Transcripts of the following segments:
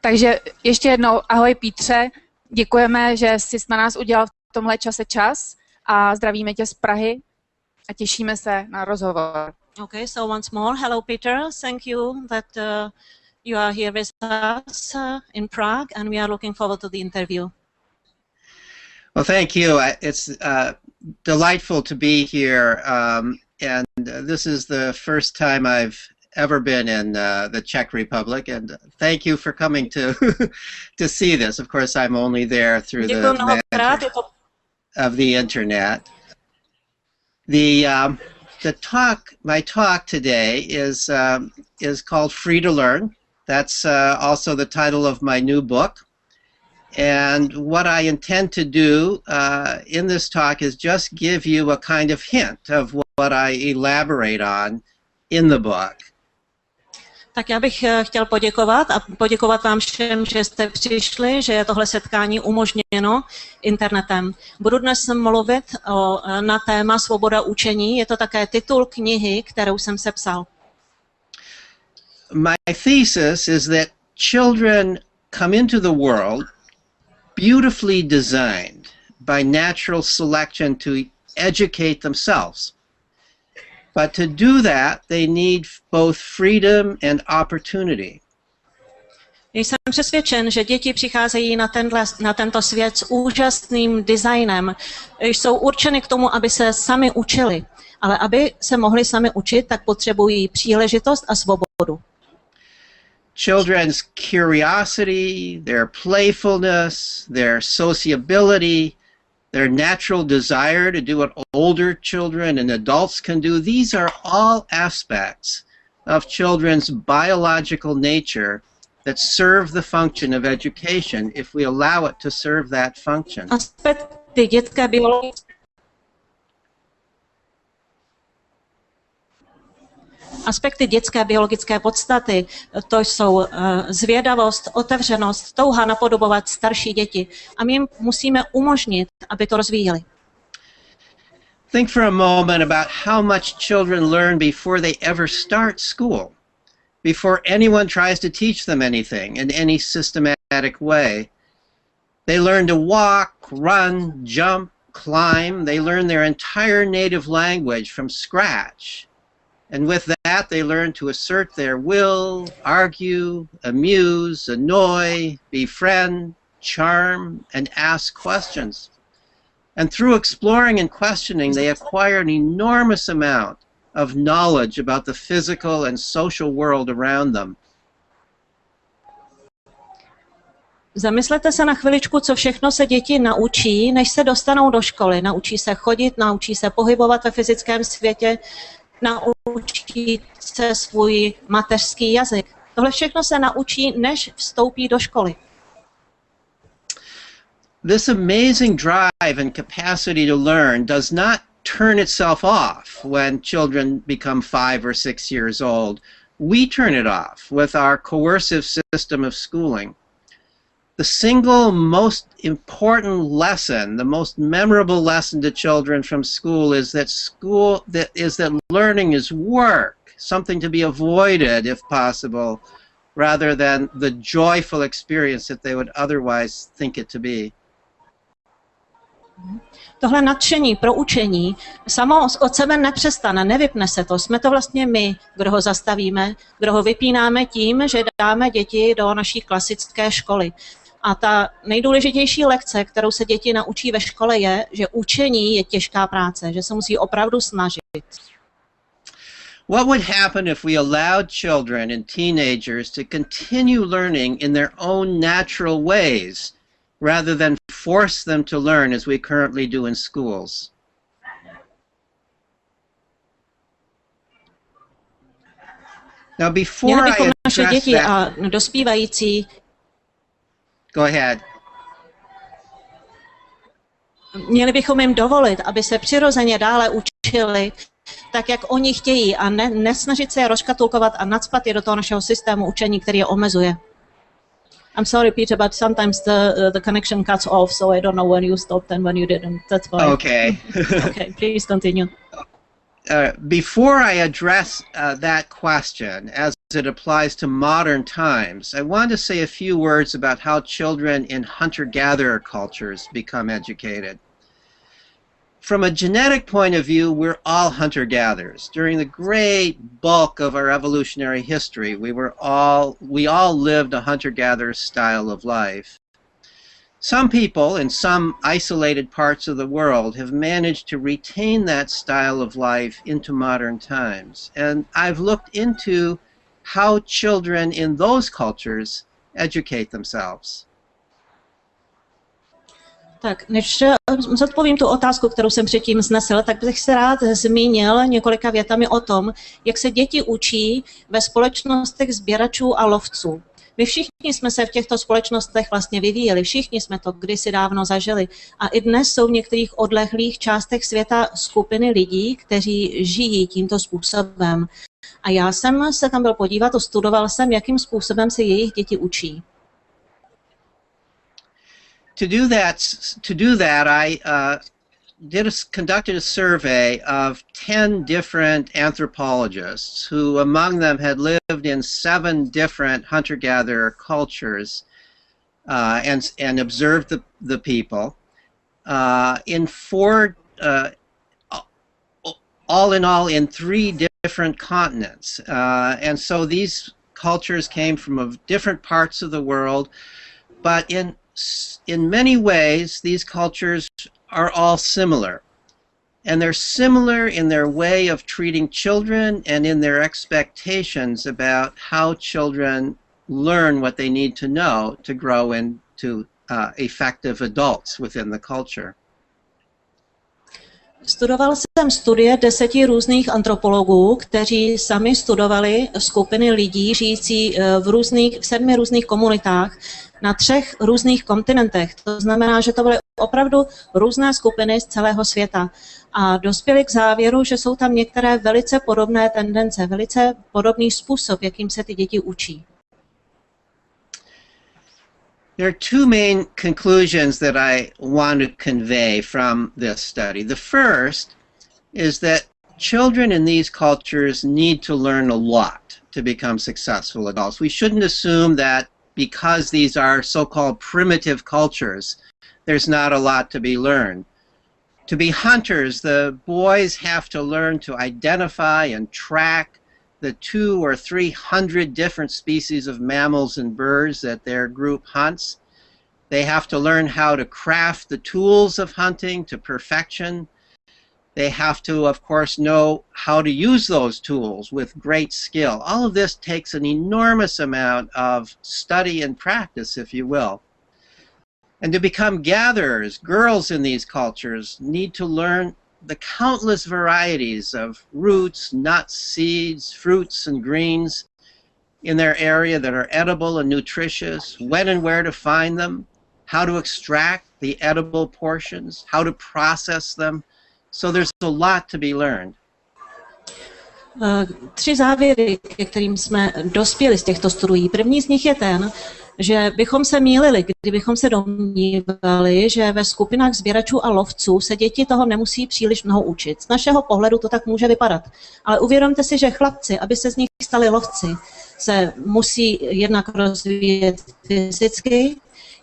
Takže ještě jednou ahoj Pítře, děkujeme, že jsi na nás udělal v tomhle čase čas a zdravíme tě z Prahy a těšíme se na rozhovor. Okay, so once more, hello Peter, thank you that you are here with us in Prague, and we are looking forward to the interview. Well, thank you. It's delightful to be here, and this is the first time I've ever been in the Czech Republic, and thank you for coming to to see this. Of course, I'm only there through the magic of the internet. My talk today is called Free to Learn. That's also the title of my new book. And what I intend to do in this talk is just give you a kind of hint of what I elaborate on in the book. Tak já bych chtěl poděkovat a poděkovat vám všem, že jste přišli, že je tohle setkání umožněno internetem. Budu dnes mluvit na téma Svoboda učení. Je to také titul knihy, kterou jsem sepsal. My thesis is that children come into the world beautifully designed by natural selection to educate themselves. But to do that, they need both freedom and opportunity. Jsem přesvědčen, že děti přicházejí na tento svět s úžasným designem. Jsou určeny k tomu, aby se sami učili. Ale aby se mohli sami učit, tak potřebují příležitost a svobodu. Children's curiosity, their playfulness, their sociability, their natural desire to do what older children and adults can do, these are all aspects of children's biological nature that serve the function of education if we allow it to serve that function. Aspekty dětské biologické podstaty, to jsou zvědavost, otevřenost, touha napodobovat starší děti. A my jim musíme umožnit, aby to rozvíjeli. Think for a moment about how much children learn before they ever start school, before anyone tries to teach them anything in any systematic way. They learn to walk, run, jump, climb. They learn their entire native language from scratch. And with that, they learn to assert their will, argue, amuse, annoy, befriend, charm, and ask questions. And through exploring and questioning, they acquire an enormous amount of knowledge about the physical and social world around them. Zamyslete se na chviličku, co všechno se děti naučí, než se dostanou do školy. Naučí se chodit, naučí se pohybovat ve fyzickém světě, naučí se svůj mateřský jazyk. Tohle všechno se naučí, než vstoupí do školy. This amazing drive and capacity to learn does not turn itself off when children become 5 or 6 years old. We turn it off with our coercive system of schooling. The single most important lesson, the most memorable lesson to children from school is that learning is work, something to be avoided if possible, rather than the joyful experience that they would otherwise think it to be. Tohle nadšení pro učení samo od sebe nepřestane, nevypne se to. Jsme to vlastně my, kdo ho zastavíme, kdo ho vypínáme tím, že dáme děti do naší klasické školy. A ta nejdůležitější lekce, kterou se děti naučí ve škole, je, že učení je těžká práce, že se musí opravdu snažit. What would happen if we allowed children and teenagers to continue learning in their own natural ways, rather than force them to learn as we currently do in schools? Now, before I address that, dospívající. Go ahead. Měli bychom jim dovolit, aby se přirozeně dále učili tak, jak oni chtějí, a nesnažit se je rozškatulkovat a nacpat je do toho našeho systému učení, který je omezuje. I'm sorry, Peter, but sometimes the connection cuts off, so I don't know when you stopped and when you didn't. That's fine. Okay. Okay, please continue. Before I address that question, as it applies to modern times, I want to say a few words about how children in hunter-gatherer cultures become educated. From a genetic point of view, we're all hunter-gatherers. During the great bulk of our evolutionary history, we all lived a hunter-gatherer style of life. Some people in some isolated parts of the world have managed to retain that style of life into modern times. And I've looked into how children in those cultures educate themselves. Tak, než zodpovím tu otázku, kterou jsem předtím vznesl, tak bych se rád zmínil několika větami o tom, jak se děti učí ve společnostech sběračů a lovců. My všichni jsme se v těchto společnostech vlastně vyvíjeli, všichni jsme to kdysi dávno zažili. A i dnes jsou v některých odlehlých částech světa skupiny lidí, kteří žijí tímto způsobem. A já jsem se tam byl podívat a studoval jsem, jakým způsobem se jejich děti učí. To do that, I conducted a survey of 10 different anthropologists who among them had lived in 7 different hunter-gatherer cultures and observed the people all in all in 3 different continents. And so these cultures came from different parts of the world, but in many ways, these cultures are all similar. And they're similar in their way of treating children and in their expectations about how children learn what they need to know to grow into effective adults within the culture. Studoval jsem studie 10 různých antropologů, kteří sami studovali skupiny lidí žijící v 7 různých komunitách na 3 různých kontinentech. To znamená, že to byly opravdu různé skupiny z celého světa. A dospěli k závěru, že jsou tam některé velice podobné tendence, velice podobný způsob, jakým se ty děti učí. There are 2 main conclusions that I want to convey from this study. The first is that children in these cultures need to learn a lot to become successful adults. We shouldn't assume that because these are so-called primitive cultures, there's not a lot to be learned. To be hunters, the boys have to learn to identify and track the 200 or 300 different species of mammals and birds that their group hunts. They have to learn how to craft the tools of hunting to perfection. They have to, of course, know how to use those tools with great skill. All of this takes an enormous amount of study and practice, if you will. And to become gatherers, girls in these cultures need to learn the countless varieties of roots, nuts, seeds, fruits, and greens in their area that are edible and nutritious, when and where to find them, how to extract the edible portions, how to process them. So there's a lot to be learned. 3 závěry, ke kterým jsme dospěli z těchto studií. První z nich je ten, že bychom se mýlili, kdybychom se domnívali, že ve skupinách sběračů a lovců se děti toho nemusí příliš mnoho učit. Z našeho pohledu to tak může vypadat. Ale uvědomte si, že chlapci, aby se z nich stali lovci, se musí jednak rozvíjet fyzicky,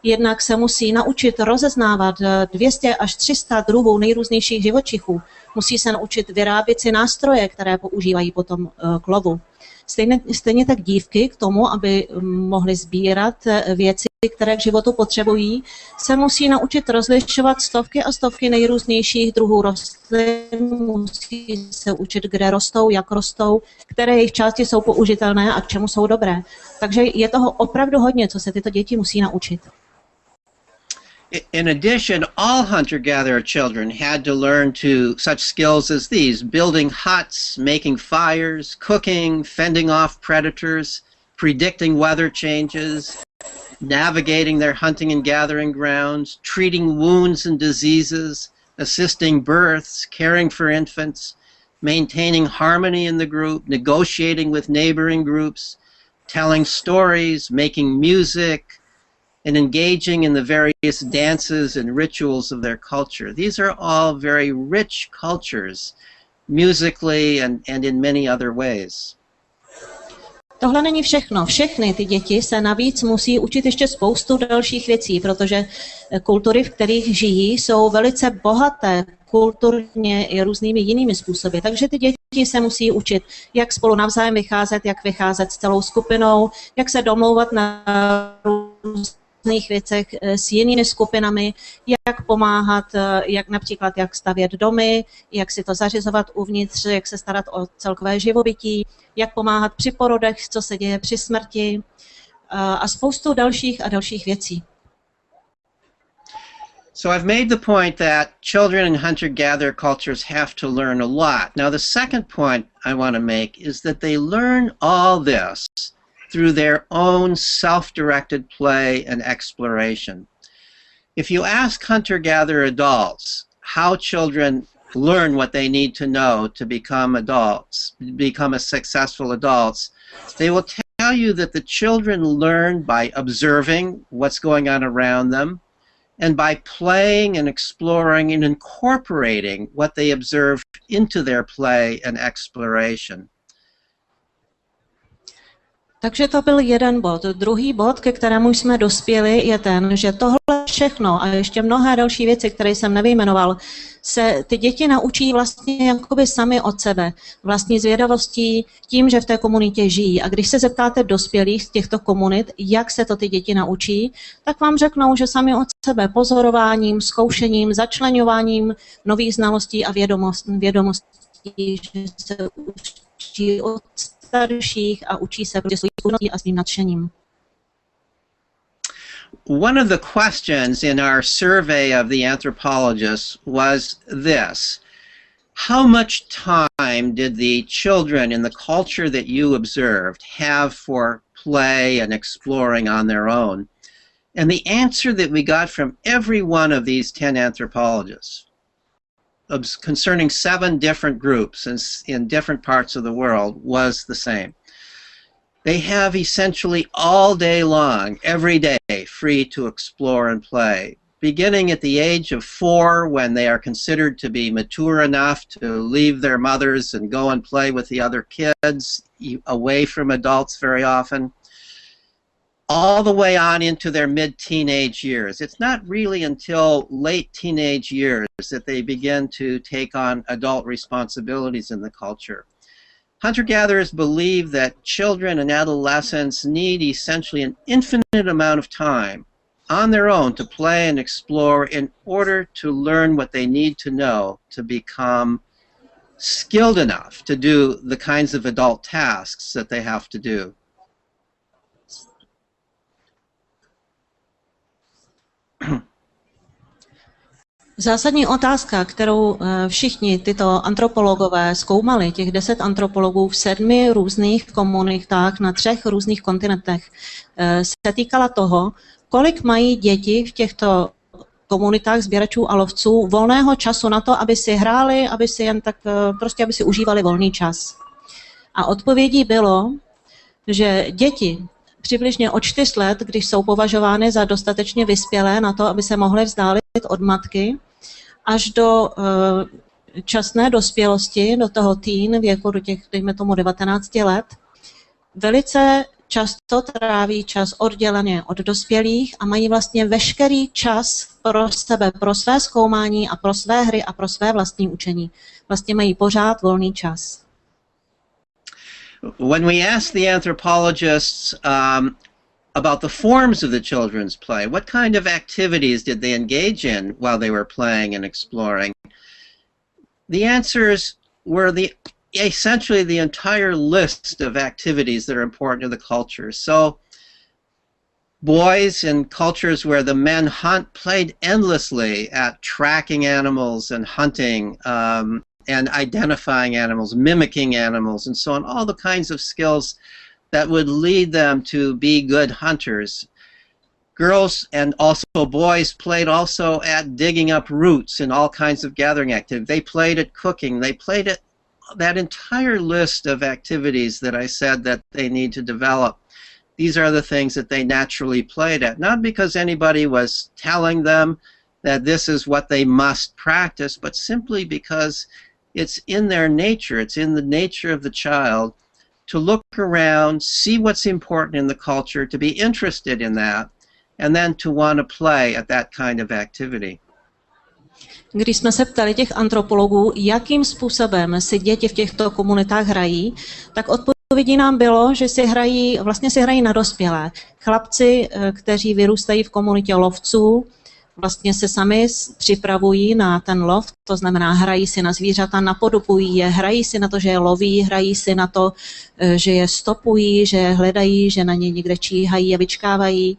jednak se musí naučit rozeznávat 200 až 300 druhů nejrůznějších živočichů. Musí se naučit vyrábět si nástroje, které používají potom k lovu. Stejně tak dívky k tomu, aby mohly sbírat věci, které k životu potřebují, se musí naučit rozlišovat stovky a stovky nejrůznějších druhů rostlin, musí se učit, kde rostou, jak rostou, které jejich části jsou použitelné a k čemu jsou dobré. Takže je toho opravdu hodně, co se tyto děti musí naučit. In addition, all hunter-gatherer children had to learn such skills as these: building huts, making fires, cooking, fending off predators, predicting weather changes, navigating their hunting and gathering grounds, treating wounds and diseases, assisting births, caring for infants, maintaining harmony in the group, negotiating with neighboring groups, telling stories, making music, and engaging in the various dances and rituals of their culture. These are all very rich cultures, musically and in many other ways. Tohle není všechno. Všechny ty děti se navíc musí učit ještě spoustu dalších věcí, protože kultury, v kterých žijí, jsou velice bohaté kulturně i různými jinými způsoby. Takže ty děti se musí učit, jak spolu navzájem vycházet, jak vycházet s celou skupinou, jak se domlouvat na různých věcech s jinými skupinami, jak pomáhat, jak například jak stavět domy, jak si to zařizovat uvnitř, jak se starat o celkové živobytí, jak pomáhat při porodech, co se děje při smrti a spoustu dalších a dalších věcí. So I've made the point that children in hunter-gatherer cultures have to learn a lot. Now the second point I want to make is that they learn all this through their own self-directed play and exploration. If you ask hunter-gatherer adults how children learn what they need to know to become adults, become a successful adults, they will tell you that the children learn by observing what's going on around them and by playing and exploring and incorporating what they observe into their play and exploration. Takže to byl jeden bod. Druhý bod, ke kterému jsme dospěli, je ten, že tohle všechno a ještě mnohé další věci, které jsem nevyjmenoval, se ty děti naučí vlastně jakoby sami od sebe, vlastní zvědavostí, tím, že v té komunitě žijí. A když se zeptáte dospělých z těchto komunit, jak se to ty děti naučí, tak vám řeknou, že sami od sebe pozorováním, zkoušením, začleňováním nových znalostí a vědomostí, že se učí od starších a učí se prostě svojí zkušeností a svým nadšením. One of the questions in our survey of the anthropologists was this: how much time did the children in the culture that you observed have for play and exploring on their own? And the answer that we got from every one of these 10 anthropologists concerning 7 different groups in different parts of the world was the same. They have essentially all day long, every day, free to explore and play. Beginning at the age of 4, when they are considered to be mature enough to leave their mothers and go and play with the other kids, away from adults very often, all the way on into their mid-teenage years. It's not really until late teenage years that they begin to take on adult responsibilities in the culture. Hunter-gatherers believe that children and adolescents need essentially an infinite amount of time on their own to play and explore in order to learn what they need to know to become skilled enough to do the kinds of adult tasks that they have to do. Zásadní otázka, kterou všichni tyto antropologové zkoumali, těch 10 antropologů v 7 různých komunitách na 3 různých kontinentech, se týkala toho, kolik mají děti v těchto komunitách sběračů a lovců volného času na to, aby si hráli, aby si jen tak prostě, aby si užívali volný čas. A odpovědí bylo, že děti přibližně od 4 let, když jsou považovány za dostatečně vyspělé na to, aby se mohly vzdálit od matky, až do časné dospělosti, do toho teen věku, do těch, dejme tomu, 19 let, velice často tráví čas odděleně od dospělých a mají vlastně veškerý čas pro sebe, pro své zkoumání a pro své hry a pro své vlastní učení. Vlastně mají pořád volný čas. When we asked the anthropologists about the forms of the children's play, what kind of activities did they engage in while they were playing and exploring, the answers were essentially the entire list of activities that are important to the culture. So boys in cultures where the men played endlessly at tracking animals and hunting, and identifying animals, mimicking animals, and so on, all the kinds of skills that would lead them to be good hunters. Girls and also boys played also at digging up roots and all kinds of gathering activities. They played at cooking. They played at that entire list of activities that I said that they need to develop. These are the things that they naturally played at, not because anybody was telling them that this is what they must practice, but simply because it's in their nature, it's in the nature of the child to look around, see what's important in the culture, to be interested in that, and then to want to play at that kind of activity. Když jsme se ptali těch antropologů, jakým způsobem si děti v těchto komunitách hrají, tak odpovědí nám bylo, že si hrají na dospělé. Chlapci, kteří vyrůstají v komunitě lovců, vlastně se sami připravují na ten lov, to znamená hrají si na zvířata, napodobují je, hrají si na to, že je loví, hrají si na to, že je stopují, že je hledají, že na ně někde číhají a vyčkávají.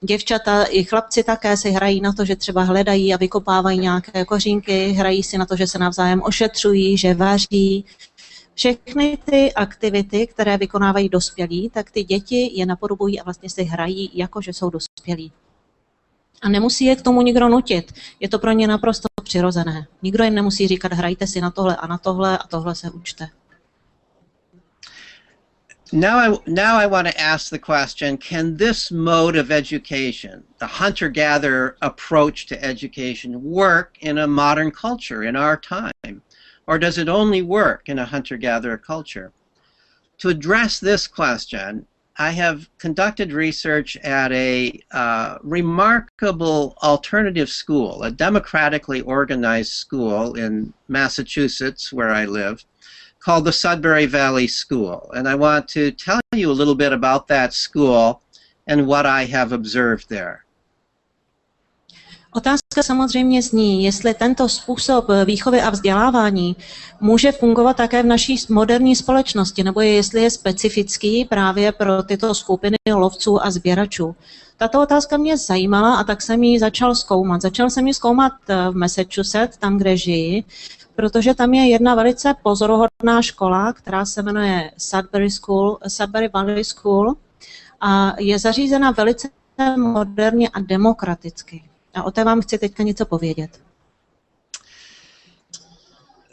Děvčata i chlapci také si hrají na to, že třeba hledají a vykopávají nějaké kořínky, hrají si na to, že se navzájem ošetřují, že vaří. Všechny ty aktivity, které vykonávají dospělí, tak ty děti je napodobují a vlastně si hrají, jako že jsou dospělí. A nemusí je k tomu nikdo nutit. Je to pro ně naprosto přirozené. Nikdo jim nemusí říkat, hrajte si na tohle a tohle se učte. Now I want to ask the question, can this mode of education, the hunter-gatherer approach to education, work in a modern culture, in our time? Or does it only work in a hunter-gatherer culture? To address this question, I have conducted research at a remarkable alternative school, a democratically organized school in Massachusetts, where I live, called the Sudbury Valley School. And I want to tell you a little bit about that school and what I have observed there. Otázka samozřejmě zní, jestli tento způsob výchovy a vzdělávání může fungovat také v naší moderní společnosti, nebo jestli je specifický právě pro tyto skupiny lovců a sběračů. Tato otázka mě zajímala a tak jsem ji začal zkoumat. Začal jsem ji zkoumat v Massachusetts, tam, kde žiji, protože tam je jedna velice pozoruhodná škola, která se jmenuje Sudbury Valley School a je zařízena velice moderně a demokraticky. A o té vám chci teďka něco povědět.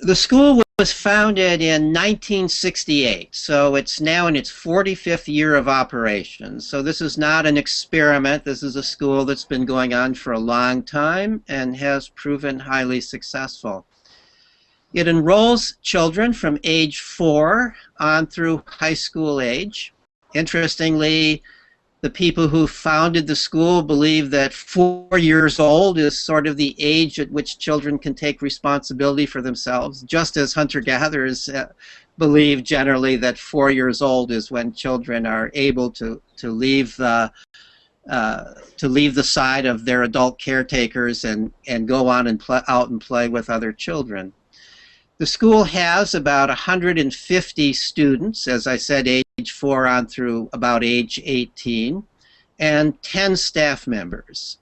The school was founded in 1968, so it's now in its 45th year of operation. So this is not an experiment. This is a school that's been going on for a long time and has proven highly successful. It enrolls children from age 4 on through high school age. Interestingly, the people who founded the school believe that 4 years old is sort of the age at which children can take responsibility for themselves, just as hunter-gatherers believe generally that 4 years old is when children are able to leave the side of their adult caretakers and go on and out and play with other children. The school has about 150 students, as I said, age 4 on through about age 18, and 10 staff members.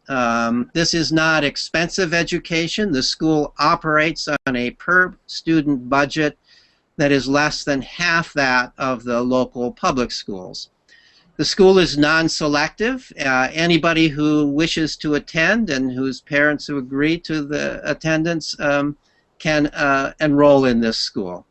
This is not expensive education. The school operates on a per-student budget that is less than half that of the local public schools. The school is non-selective. Anybody who wishes to attend and whose parents who agree to the attendance can enroll in this school.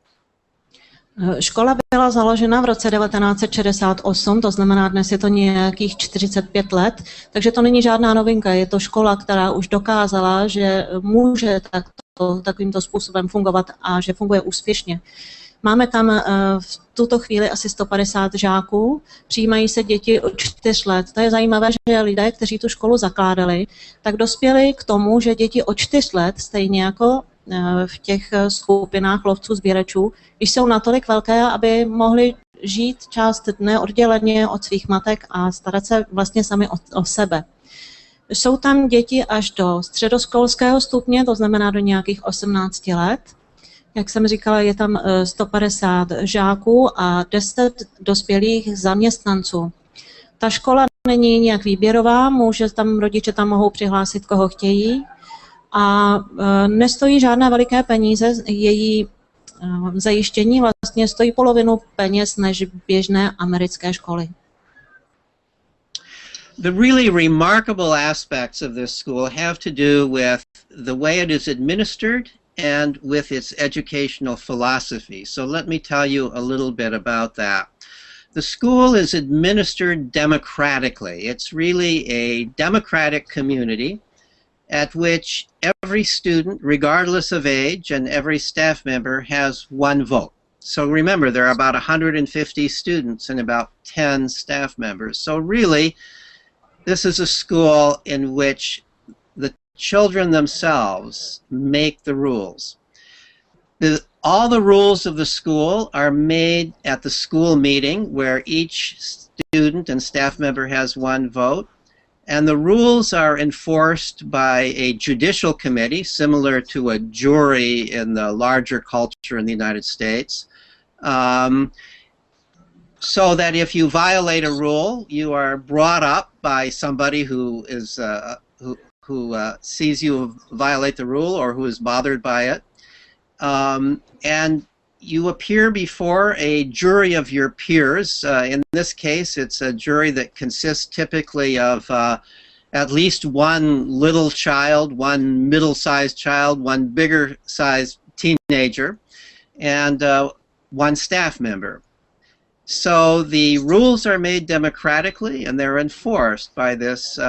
Škola byla založena v roce 1968, to znamená, dnes je to nějakých 45 let, takže to není žádná novinka. Je to škola, která už dokázala, že může takovýmto způsobem fungovat a že funguje úspěšně. Máme tam v tuto chvíli asi 150 žáků, přijímají se děti od 4 let. To je zajímavé, že lidé, kteří tu školu zakládali, tak dospěli k tomu, že děti od 4 let, stejně jako v těch skupinách lovců sběračů, když jsou natolik velké, aby mohli žít část dne odděleně od svých matek a starat se vlastně sami o sebe. Jsou tam děti až do středoškolského stupně, to znamená do nějakých 18 let. Jak jsem říkala, je tam 150 žáků a 10 dospělých zaměstnanců. Ta škola není nějak výběrová, rodiče tam mohou přihlásit, koho chtějí. A nestojí žádné veliké peníze, její zajištění vlastně stojí polovinu peněz než běžné americké školy. The really remarkable aspects of this school have to do with the way it is administered and with its educational philosophy. So let me tell you a little bit about that. The school is administered democratically. It's really a democratic community at which every student, regardless of age, and every staff member has one vote. So remember, there are about 150 students and about 10 staff members. So really, this is a school in which the children themselves make the rules. All the rules of the school are made at the school meeting, where each student and staff member has one vote. And the rules are enforced by a judicial committee, similar to a jury in the larger culture in the United States. So that if you violate a rule, you are brought up by somebody who is who sees you violate the rule or who is bothered by it. And you appear before a jury of your peers. In this case, it's a jury that consists typically of at least one little child, one middle-sized child, one bigger-sized teenager, and one staff member. So the rules are made democratically, and they're enforced by this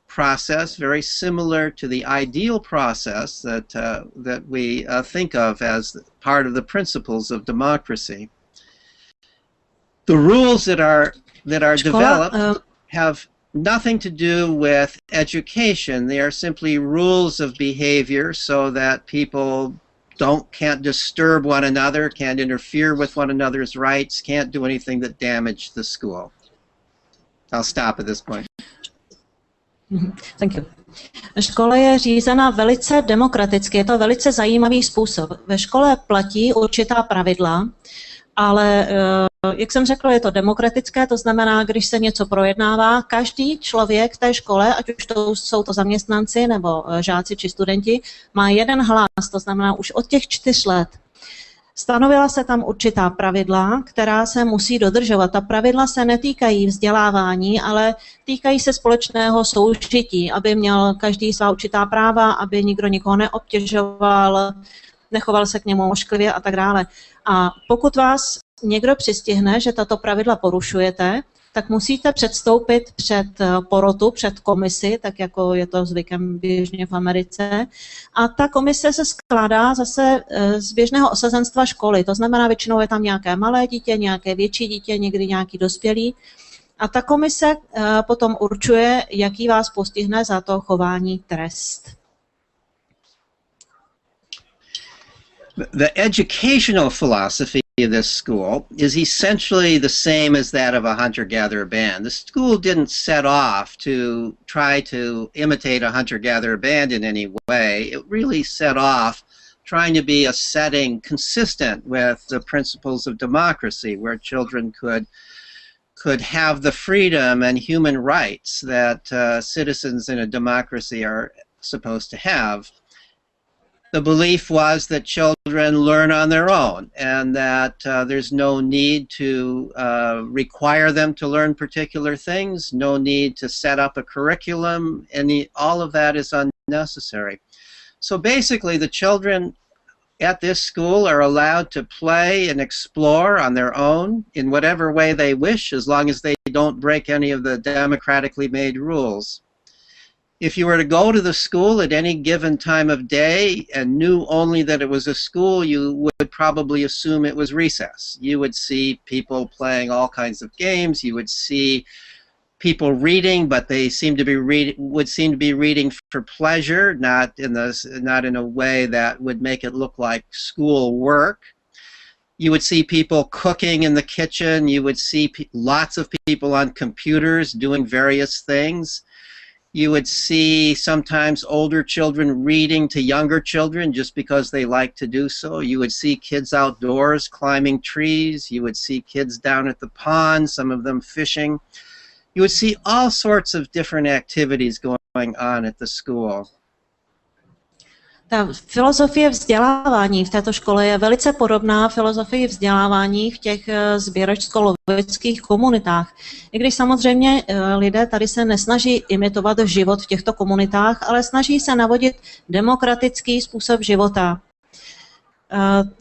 process, very similar to the ideal process that we think of as part of the principles of democracy. The rules that are developed have nothing to do with education. They are simply rules of behavior so that people can't disturb one another, can't interfere with one another's rights, can't do anything that damage the school. I'll stop at this point. Thank you. Škola je řízena velice demokraticky, je to velice zajímavý způsob. Ve škole platí určitá pravidla, ale jak jsem řekla, je to demokratické, to znamená, když se něco projednává, každý člověk v té škole, ať už jsou to zaměstnanci nebo žáci či studenti, má jeden hlas, to znamená už od těch 4 let. Stanovila se tam určitá pravidla, která se musí dodržovat. Ta pravidla se netýkají vzdělávání, ale týkají se společného soužití, aby měl každý svá určitá práva, aby nikdo nikoho neobtěžoval, nechoval se k němu ošklivě a tak dále. A pokud vás někdo přistihne, že tato pravidla porušujete, tak musíte předstoupit před porotu, před komisi, tak jako je to zvykem běžně v Americe. A ta komise se skládá zase z běžného osazenstva školy. To znamená, většinou je tam nějaké malé dítě, nějaké větší dítě, někdy nějaký dospělý. A ta komise potom určuje, jaký vás postihne za to chování trest. The educational philosophy of this school is essentially the same as that of a hunter-gatherer band. The school didn't set off to try to imitate a hunter-gatherer band in any way. It really set off trying to be a setting consistent with the principles of democracy, where children could have the freedom and human rights that citizens in a democracy are supposed to have. The belief was that children learn on their own, and that there's no need to require them to learn particular things, no need to set up a curriculum, all of that is unnecessary. So basically, the children at this school are allowed to play and explore on their own in whatever way they wish, as long as they don't break any of the democratically made rules. If you were to go to the school at any given time of day and knew only that it was a school, you would probably assume it was recess. You would see people playing all kinds of games. You would see people reading, but they would seem to be reading for pleasure, not in a way that would make it look like school work. You would see people cooking in the kitchen. You would see lots of people on computers doing various things. You would see sometimes older children reading to younger children just because they like to do so. You would see kids outdoors climbing trees. You would see kids down at the pond, some of them fishing. You would see all sorts of different activities going on at the school. Ta filozofie vzdělávání v této škole je velice podobná filozofii vzdělávání v těch sběračsko-loveckých komunitách. I když samozřejmě lidé tady se nesnaží imitovat život v těchto komunitách, ale snaží se navodit demokratický způsob života.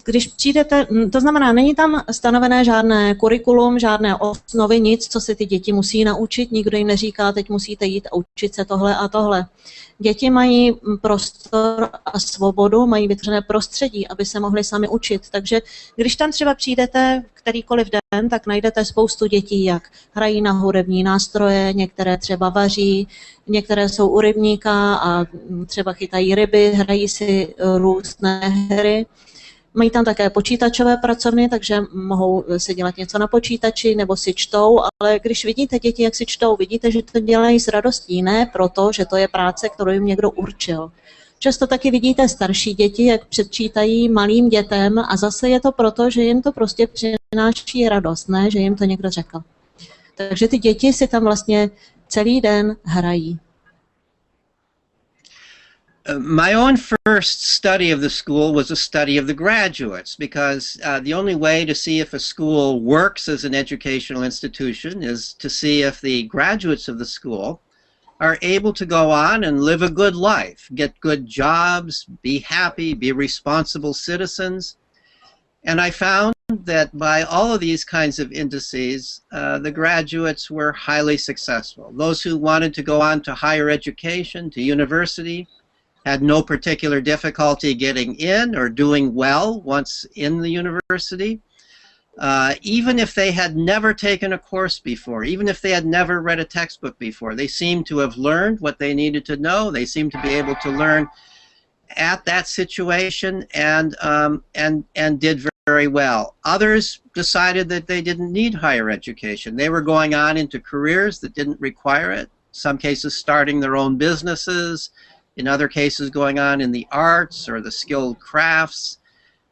Když přijdete, to znamená, není tam stanovené žádné kurikulum, žádné osnovy, nic, co si ty děti musí naučit, nikdo jim neříká, teď musíte jít a učit se tohle a tohle. Děti mají prostor a svobodu, mají vytvořené prostředí, aby se mohli sami učit. Takže když tam třeba přijdete kterýkoliv den, tak najdete spoustu dětí, jak hrají na hudební nástroje, některé třeba vaří, některé jsou u rybníka a třeba chytají ryby, hrají si různé hry. Mají tam také počítačové pracovny, takže mohou si dělat něco na počítači nebo si čtou, ale když vidíte děti, jak si čtou, vidíte, že to dělají s radostí, ne proto, že to je práce, kterou jim někdo určil. Často taky vidíte starší děti, jak předčítají malým dětem a zase je to proto, že jim to prostě přináší radost, ne, že jim to někdo řekl. Takže ty děti si tam vlastně celý den hrají. My own first study of the school was a study of the graduates, because the only way to see if a school works as an educational institution is to see if the graduates of the school are able to go on and live a good life, get good jobs, be happy, be responsible citizens. And I found that by all of these kinds of indices, the graduates were highly successful. Those who wanted to go on to higher education, to university, had no particular difficulty getting in or doing well once in the university. Even if they had never taken a course before, even if they had never read a textbook before, they seemed to have learned what they needed to know. They seemed to be able to learn at that situation and did very well. Others decided that they didn't need higher education. They were going on into careers that didn't require it, some cases starting their own businesses, in other cases going on in the arts or the skilled crafts.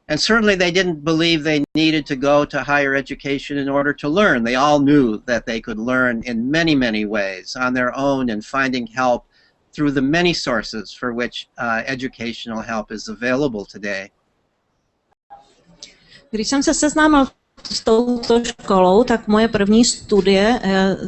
And certainly they didn't believe they needed to go to higher education in order to learn. They all knew that they could learn in many, many ways on their own and finding help through the many sources for which educational help is available today. Když jsem se seznámil s touto školou, tak moje první studie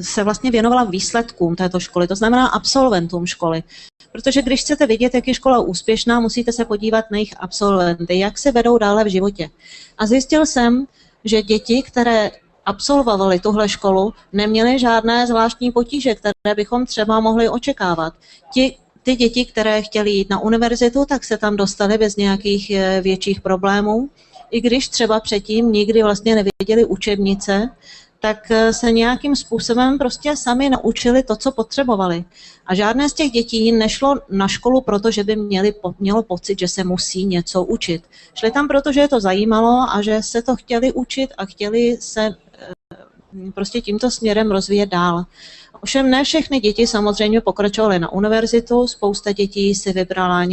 se vlastně věnovala výsledkům této školy, to znamená absolventům školy. Protože když chcete vidět, jak je škola úspěšná, musíte se podívat na jejich absolventy, jak se vedou dále v životě. A zjistil jsem, že děti, které absolvovaly tuhle školu, neměly žádné zvláštní potíže, které bychom třeba mohli očekávat. Ty děti, které chtěly jít na univerzitu, tak se tam dostaly bez nějakých větších problémů. I když třeba předtím nikdy vlastně nevěděli učebnice, tak se nějakým způsobem prostě sami naučili to, co potřebovali. A žádné z těch dětí nešlo na školu proto, že by mělo pocit, že se musí něco učit. Šli tam proto, že je to zajímalo a že se to chtěli učit a chtěli se prostě tímto směrem rozvíjet dál. Ovšem ne všechny děti samozřejmě pokračovaly na univerzitu, spousta dětí si vybrala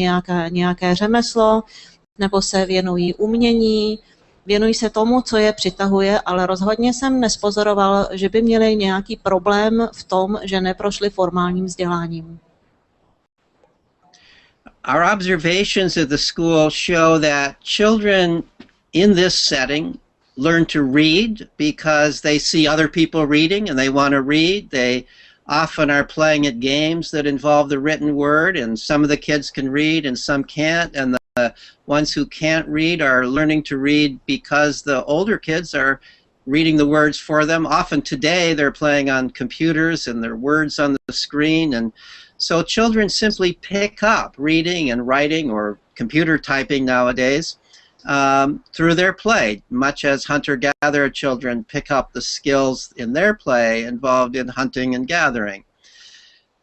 nějaké řemeslo, nebo se věnují umění, věnují se tomu, co je přitahuje, ale rozhodně jsem nespozoroval, že by měli nějaký problém v tom, že neprošli formálním vzděláním. Our observations at the school show that children in this setting learn to read because they see other people reading and they want to read. They often are playing at games that involve the written word, and some of the kids can read and some can't, and the ones who can't read are learning to read because the older kids are reading the words for them. Often today they're playing on computers and there are words on the screen, and so children simply pick up reading and writing or computer typing nowadays through their play, much as hunter-gatherer children pick up the skills in their play involved in hunting and gathering.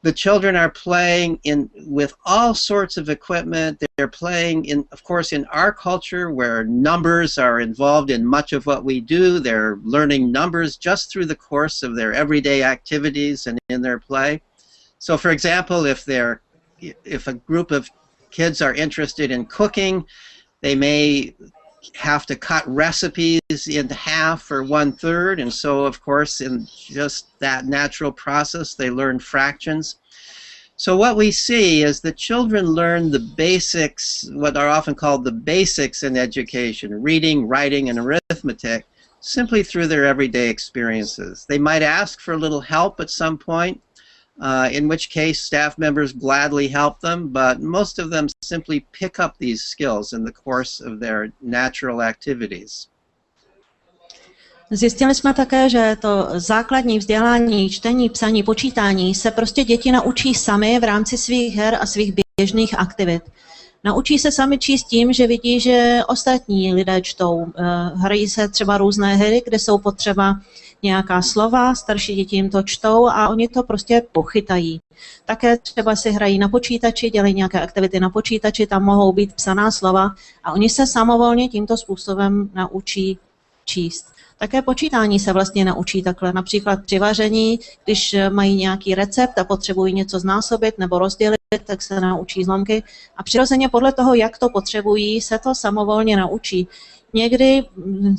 The children are playing with all sorts of equipment. They're playing of course, in our culture where numbers are involved in much of what we do. They're learning numbers just through the course of their everyday activities and in their play. So, for example, if a group of kids are interested in cooking, they may have to cut recipes in half or 1/3, and so of course in just that natural process they learn fractions. So what we see is that children learn the basics, what are often called the basics in education, reading, writing, and arithmetic, simply through their everyday experiences. They might ask for a little help at some point, in which case staff members gladly help them, but most of them simply pick up these skills in the course of their natural activities. Zjistili jsme také, že to základní vzdělání, čtení, psaní, počítání se prostě děti naučí sami v rámci svých her a svých běžných aktivit. Naučí se sami číst tím, že vidí, že ostatní lidé čtou. Hrají se třeba různé hry, kde jsou potřeba nějaká slova, starší děti jim to čtou a oni to prostě pochytají. Také třeba si hrají na počítači, dělají nějaké aktivity na počítači, tam mohou být psaná slova a oni se samovolně tímto způsobem naučí číst. Také počítání se vlastně naučí takhle, například při vaření, když mají nějaký recept a potřebují něco znásobit nebo rozdělit, tak se naučí zlomky a přirozeně podle toho, jak to potřebují, se to samovolně naučí. Někdy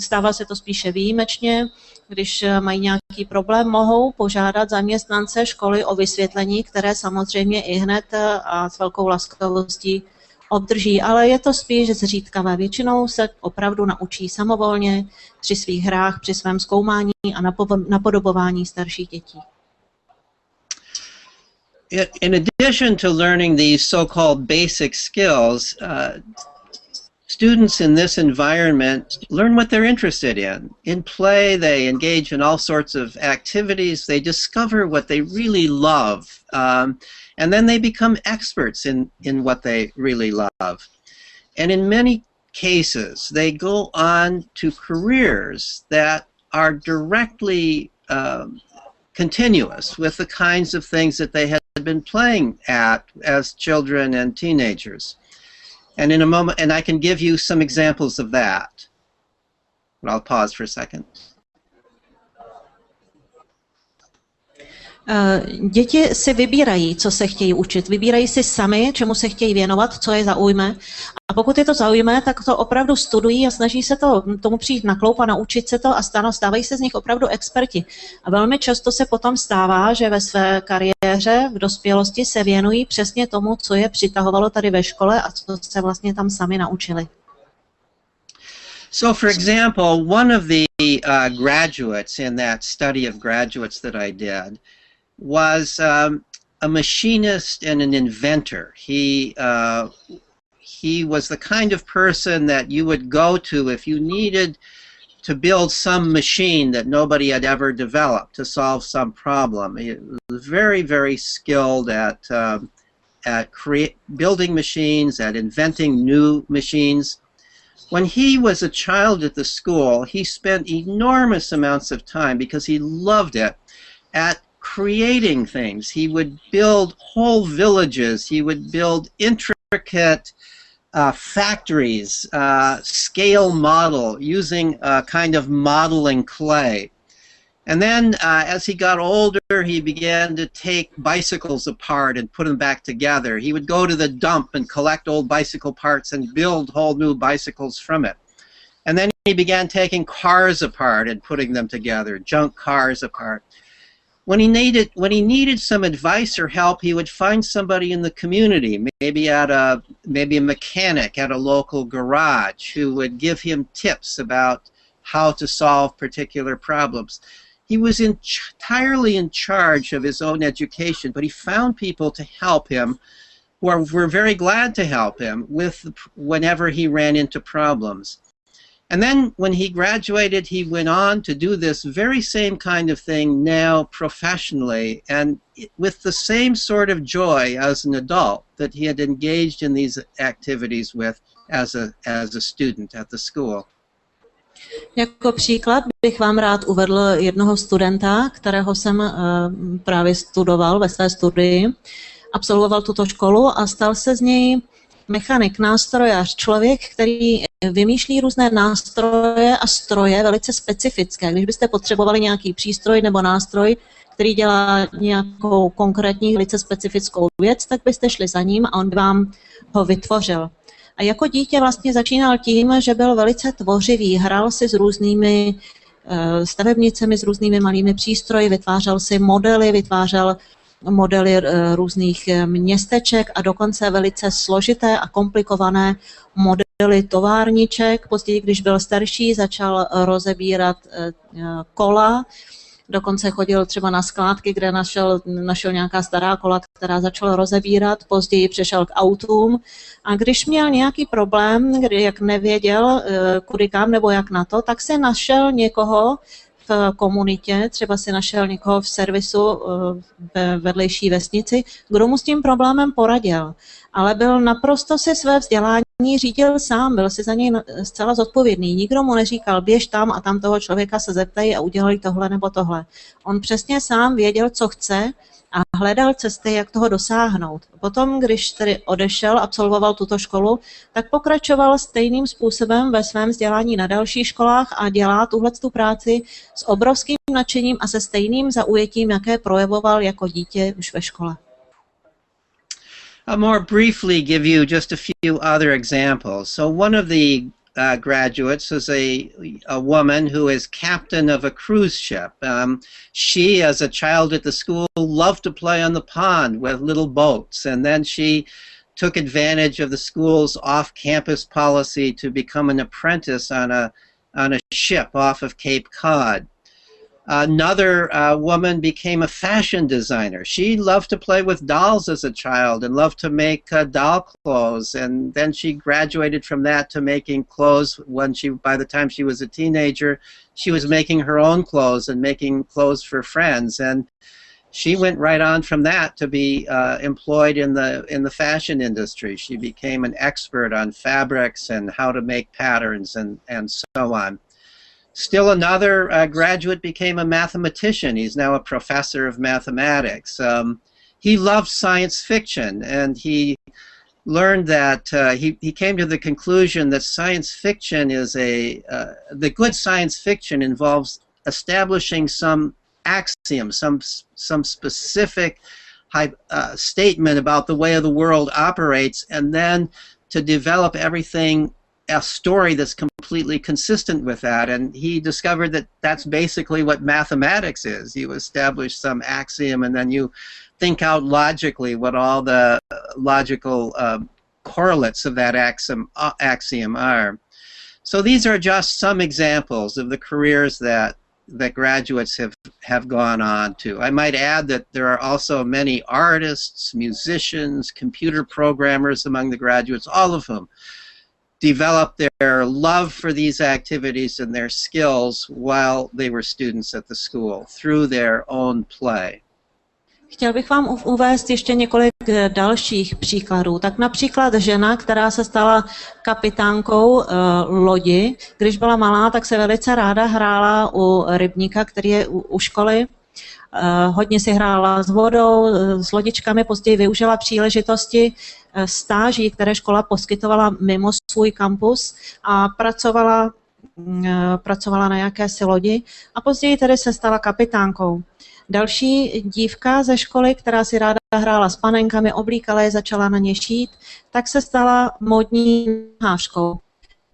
stává se to spíše výjimečně, když mají nějaký problém, mohou požádat zaměstnance školy o vysvětlení, které samozřejmě i hned a s velkou laskavostí obdrží, ale je to spíš zřídkavé. Většinou se opravdu naučí samovolně při svých hrách, při svém zkoumání a napodobování starších dětí. In addition to learning these so-called basic skills, students in this environment learn what they're interested in. In play, they engage in all sorts of activities. They discover what they really love. And then they become experts in what they really love. And in many cases, they go on to careers that are directly continuous with the kinds of things that they had been playing at as children and teenagers. And in a moment, and I can give you some examples of that. But I'll pause for a second. Děti si vybírají, co se chtějí učit. Vybírají si sami, čemu se chtějí věnovat, co je zaujme. A pokud je to zaujme, tak to opravdu studují a snaží se tomu přijít na kloup a naučit se to a stávají se z nich opravdu experti. A velmi často se potom stává, že ve své kariéře v dospělosti se věnují přesně tomu, co je přitahovalo tady ve škole a co se vlastně tam sami naučili. So, for example, one of the graduates in that study of graduates that I did was a machinist and an inventor. He was the kind of person that you would go to if you needed to build some machine that nobody had ever developed to solve some problem. He was very, very skilled at building machines, at inventing new machines. When he was a child at the school, he spent enormous amounts of time, because he loved it, at creating things. He would build whole villages. He would build intricate factories, scale model, using a kind of modeling clay. And then as he got older, he began to take bicycles apart and put them back together. He would go to the dump and collect old bicycle parts and build whole new bicycles from it. And then he began taking cars apart and putting them together, junk cars apart. When he needed some advice or help, he would find somebody in the community, maybe a mechanic at a local garage, who would give him tips about how to solve particular problems. He was entirely in charge of his own education, but he found people to help him who were very glad to help him whenever he ran into problems. And then when he graduated, he went on to do this very same kind of thing now professionally, and with the same sort of joy as an adult that he had engaged in these activities with as a student at the school. Jako příklad bych vám rád uvedl jednoho studenta, kterého jsem právě studoval ve své studii. Absolvoval tuto školu a stal se z něj mechanik, nástrojař, člověk, který vymýšlí různé nástroje a stroje velice specifické. Když byste potřebovali nějaký přístroj nebo nástroj, který dělá nějakou konkrétní, velice specifickou věc, tak byste šli za ním a on by vám ho vytvořil. A jako dítě vlastně začínal tím, že byl velice tvořivý, hrál si s různými stavebnicemi, s různými malými přístroji, vytvářel si modely, vytvářel modely různých městeček a dokonce velice složité a komplikované modely továrniček. Později, když byl starší, začal rozebírat kola, dokonce chodil třeba na skládky, kde našel nějaká stará kola, která začala rozebírat, později přešel k autům a když měl nějaký problém, jak nevěděl, kudy kam nebo jak na to, tak si našel někoho v komunitě, třeba si našel někoho v servisu ve vedlejší vesnici, kdo mu s tím problémem poradil. Ale byl naprosto si své vzdělání řídil sám, byl si za něj zcela zodpovědný. Nikdo mu neříkal, běž tam a tam toho člověka se zeptej a udělej tohle nebo tohle. On přesně sám věděl, co chce a hledal cesty, jak toho dosáhnout. Potom, když tedy odešel, absolvoval tuto školu, tak pokračoval stejným způsobem ve svém vzdělání na dalších školách a dělá tuhletu práci s obrovským nadšením a se stejným zaujetím, jaké projevoval jako dítě už ve škole. I'll more briefly give you just a few other examples. So one of the graduates is a woman who is captain of a cruise ship. She, as a child at the school, loved to play on the pond with little boats, and then she took advantage of the school's off-campus policy to become an apprentice on a ship off of Cape Cod. Another woman became a fashion designer. She loved to play with dolls as a child and loved to make doll clothes, and then she graduated from that to making clothes by the time she was a teenager, she was making her own clothes and making clothes for friends, and she went right on from that to be employed in the fashion industry. She became an expert on fabrics and how to make patterns and so on. Still another graduate became a mathematician. He's now a professor of mathematics. He loved science fiction, and he learned that he came to the conclusion that science fiction is the good science fiction involves establishing some axiom, some specific statement about the way the world operates, and then to develop everything, a story that's completely consistent with that. And he discovered that that's basically what mathematics is. You establish some axiom and then you think out logically what all the logical correlates of that axiom are. So these are just some examples of the careers that graduates have gone on to. I might add that there are also many artists, musicians, computer programmers among the graduates, all of whom developed their love for these activities and their skills while they were students at the school through their own play. Chtěl bych vám uvést ještě několik dalších příkladů. Tak například žena, která se stala kapitánkou lodi, když byla malá, tak se velice ráda hrála u rybníka, který je u školy. Hodně si hrála s vodou, s lodičkami, později využila příležitosti stáží, které škola poskytovala mimo svůj kampus a pracovala na jakési lodi a později tedy se stala kapitánkou. Další dívka ze školy, která si ráda hrála s panenkami, oblíkala je, začala na ně šít, tak se stala módní hářkou.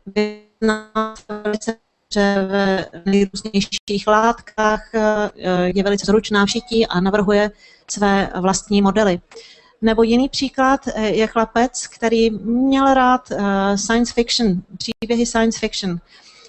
Ve nejrůznějších látkách, je velice zručná v šití a navrhuje své vlastní modely. Nebo jiný příklad je chlapec, který měl rád science fiction, příběhy science fiction.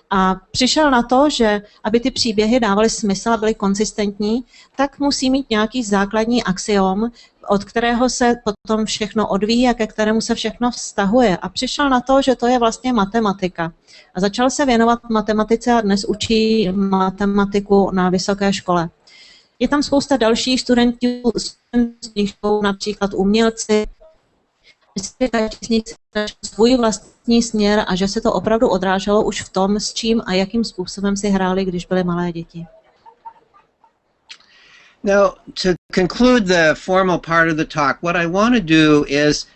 A přišel na to, že aby ty příběhy dávaly smysl a byly konzistentní, tak musí mít nějaký základní axiom, od kterého se potom všechno odvíjí a ke kterému se všechno vztahuje. A přišel na to, že to je vlastně matematika. A začal se věnovat matematice a dnes učí matematiku na vysoké škole. Je tam spousta dalších studentů, například umělci, svůj vlastní směr a že se to opravdu odráželo už v tom, s čím a jakým způsobem si hráli, když byly malé děti. Now, to conclude the formal part of the talk, what I want to do is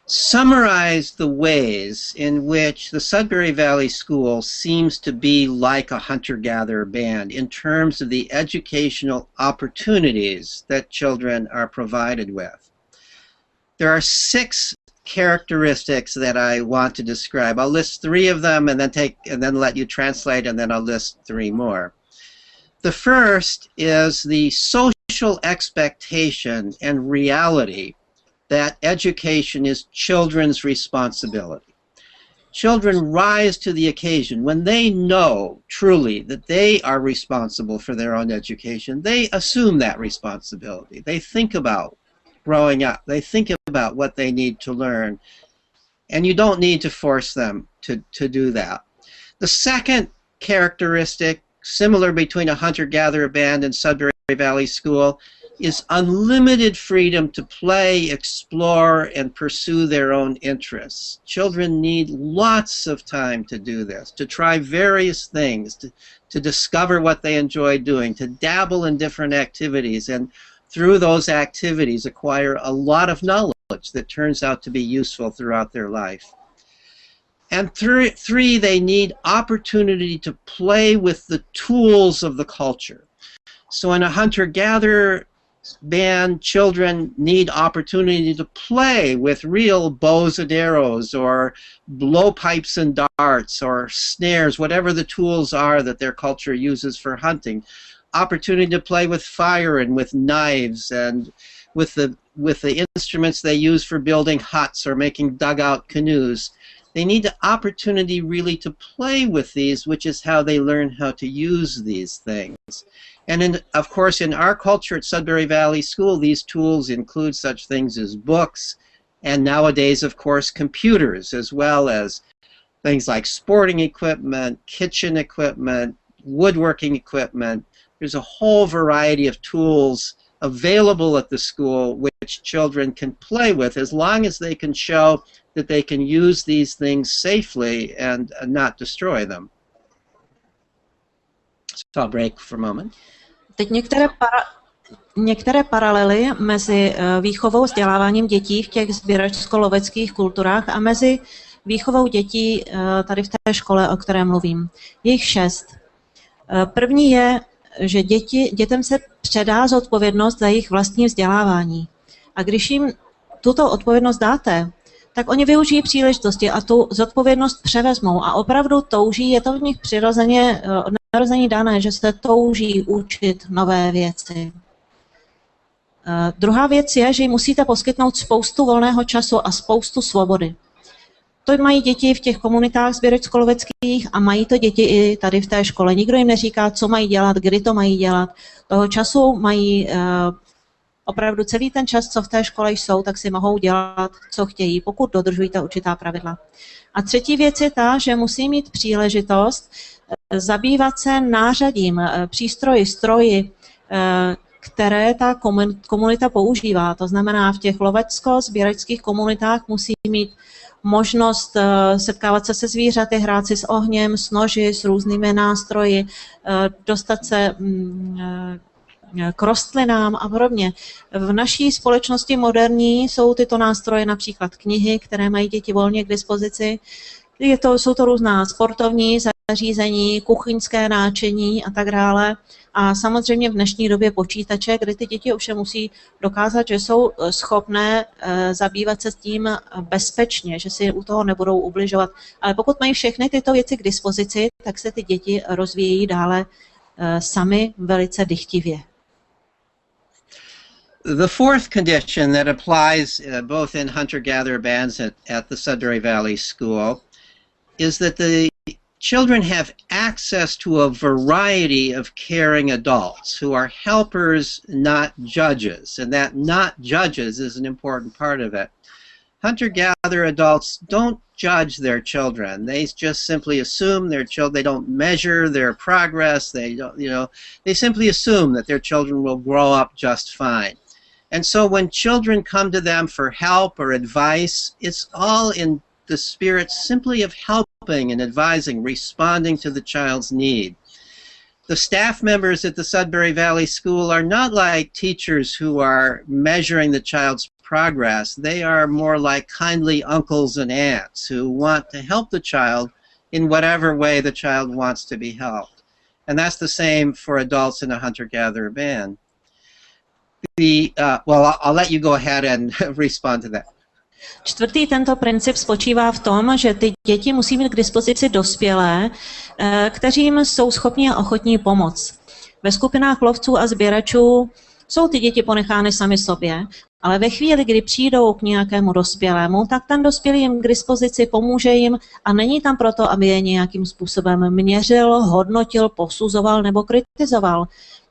summarize the ways in which the Sudbury Valley School seems to be like a hunter-gatherer band in terms of the educational opportunities that children are provided with. There are 6 characteristics that I want to describe. I'll list 3 of them and then let you translate, and then I'll list 3 more. The first is the social expectation and reality that education is children's responsibility. children rise to the occasion when they know truly that they are responsible for their own education. They assume that responsibility. They think about growing up. They think about what they need to learn. And you don't need to force them to do that. The second characteristic, similar between a hunter-gatherer band and Sudbury Valley School, is unlimited freedom to play, explore, and pursue their own interests. Children need lots of time to do this, to try various things, to discover what they enjoy doing, to dabble in different activities, and through those activities acquire a lot of knowledge that turns out to be useful throughout their life. And three, they need opportunity to play with the tools of the culture. So in a hunter-gatherer band, children need opportunity to play with real bows and arrows or blowpipes and darts or snares, whatever the tools are that their culture uses for hunting. Opportunity to play with fire and with knives and with the instruments they use for building huts or making dugout canoes. They need the opportunity really to play with these, which is how they learn how to use these things. And of course, in our culture at Sudbury Valley School, these tools include such things as books, and nowadays, of course, computers, as well as things like sporting equipment, kitchen equipment, woodworking equipment. There's a whole variety of tools available at the school which children can play with, as long as they can show that they can use these things safely and not destroy them. So I'll break for a moment. Teď některé paralely mezi výchovou a vzděláváním dětí v těch sběračsko-loveckých kulturách a mezi výchovou dětí tady v té škole, o které mluvím. Je jich 6. První je, že dětem se předá zodpovědnost za jejich vlastní vzdělávání. A když jim tuto odpovědnost dáte, tak oni využijí příležitosti a tu zodpovědnost převezmou a opravdu touží, je to v nich přirozeně od narození dané, že se touží učit nové věci. Druhá věc je, že jim musíte poskytnout spoustu volného času a spoustu svobody. To mají děti v těch komunitách sběračsko-loveckých a mají to děti i tady v té škole. Nikdo jim neříká, co mají dělat, kdy to mají dělat. Toho času mají opravdu celý ten čas, co v té škole jsou, tak si mohou dělat, co chtějí, pokud dodržují ta určitá pravidla. A třetí věc je ta, že musí mít příležitost zabývat se nářadím, přístroji, stroji, které ta komunita používá. To znamená, v těch lovecko-sběračských komunitách musí mít možnost setkávat se se zvířaty, hrát si s ohněm, s noži, s různými nástroji, dostat se k rostlinám a podobně. V naší společnosti moderní jsou tyto nástroje například knihy, které mají děti volně k dispozici. Jsou to různá sportovní zařízení, kuchyňské náčiní a tak dále. A samozřejmě v dnešní době počítače, kdy ty děti ovšem musí dokázat, že jsou schopné zabývat se s tím bezpečně, že si u toho nebudou ubližovat. Ale pokud mají všechny tyto věci k dispozici, tak se ty děti rozvíjejí dále sami velice dychtivě. The fourth condition that applies both in hunter-gatherer bands at the Sudbury Valley School is that the children have access to a variety of caring adults who are helpers, not judges, and that not judges is an important part of it. Hunter-gatherer adults don't judge their children. They just simply assume their children. They don't measure their progress. They don't, they simply assume that their children will grow up just fine. And so when children come to them for help or advice, it's all in the spirit simply of helping and advising, responding to the child's need. The staff members at the Sudbury Valley School are not like teachers who are measuring the child's progress. They are more like kindly uncles and aunts who want to help the child in whatever way the child wants to be helped. And that's the same for adults in a hunter-gatherer band. Well, I'll let you go ahead and respond to that. Čtvrtý tento princip spočívá v tom, že ty děti musí mít k dispozici dospělé, kteří jim jsou schopni a ochotní pomoct. Ve skupinách lovců a sběračů Jsou ty děti ponechány sami sobě, ale ve chvíli, kdy přijdou k nějakému dospělému, tak ten dospělý jim k dispozici, pomůže jim a není tam proto, aby je nějakým způsobem měřil, hodnotil, posuzoval nebo kritizoval.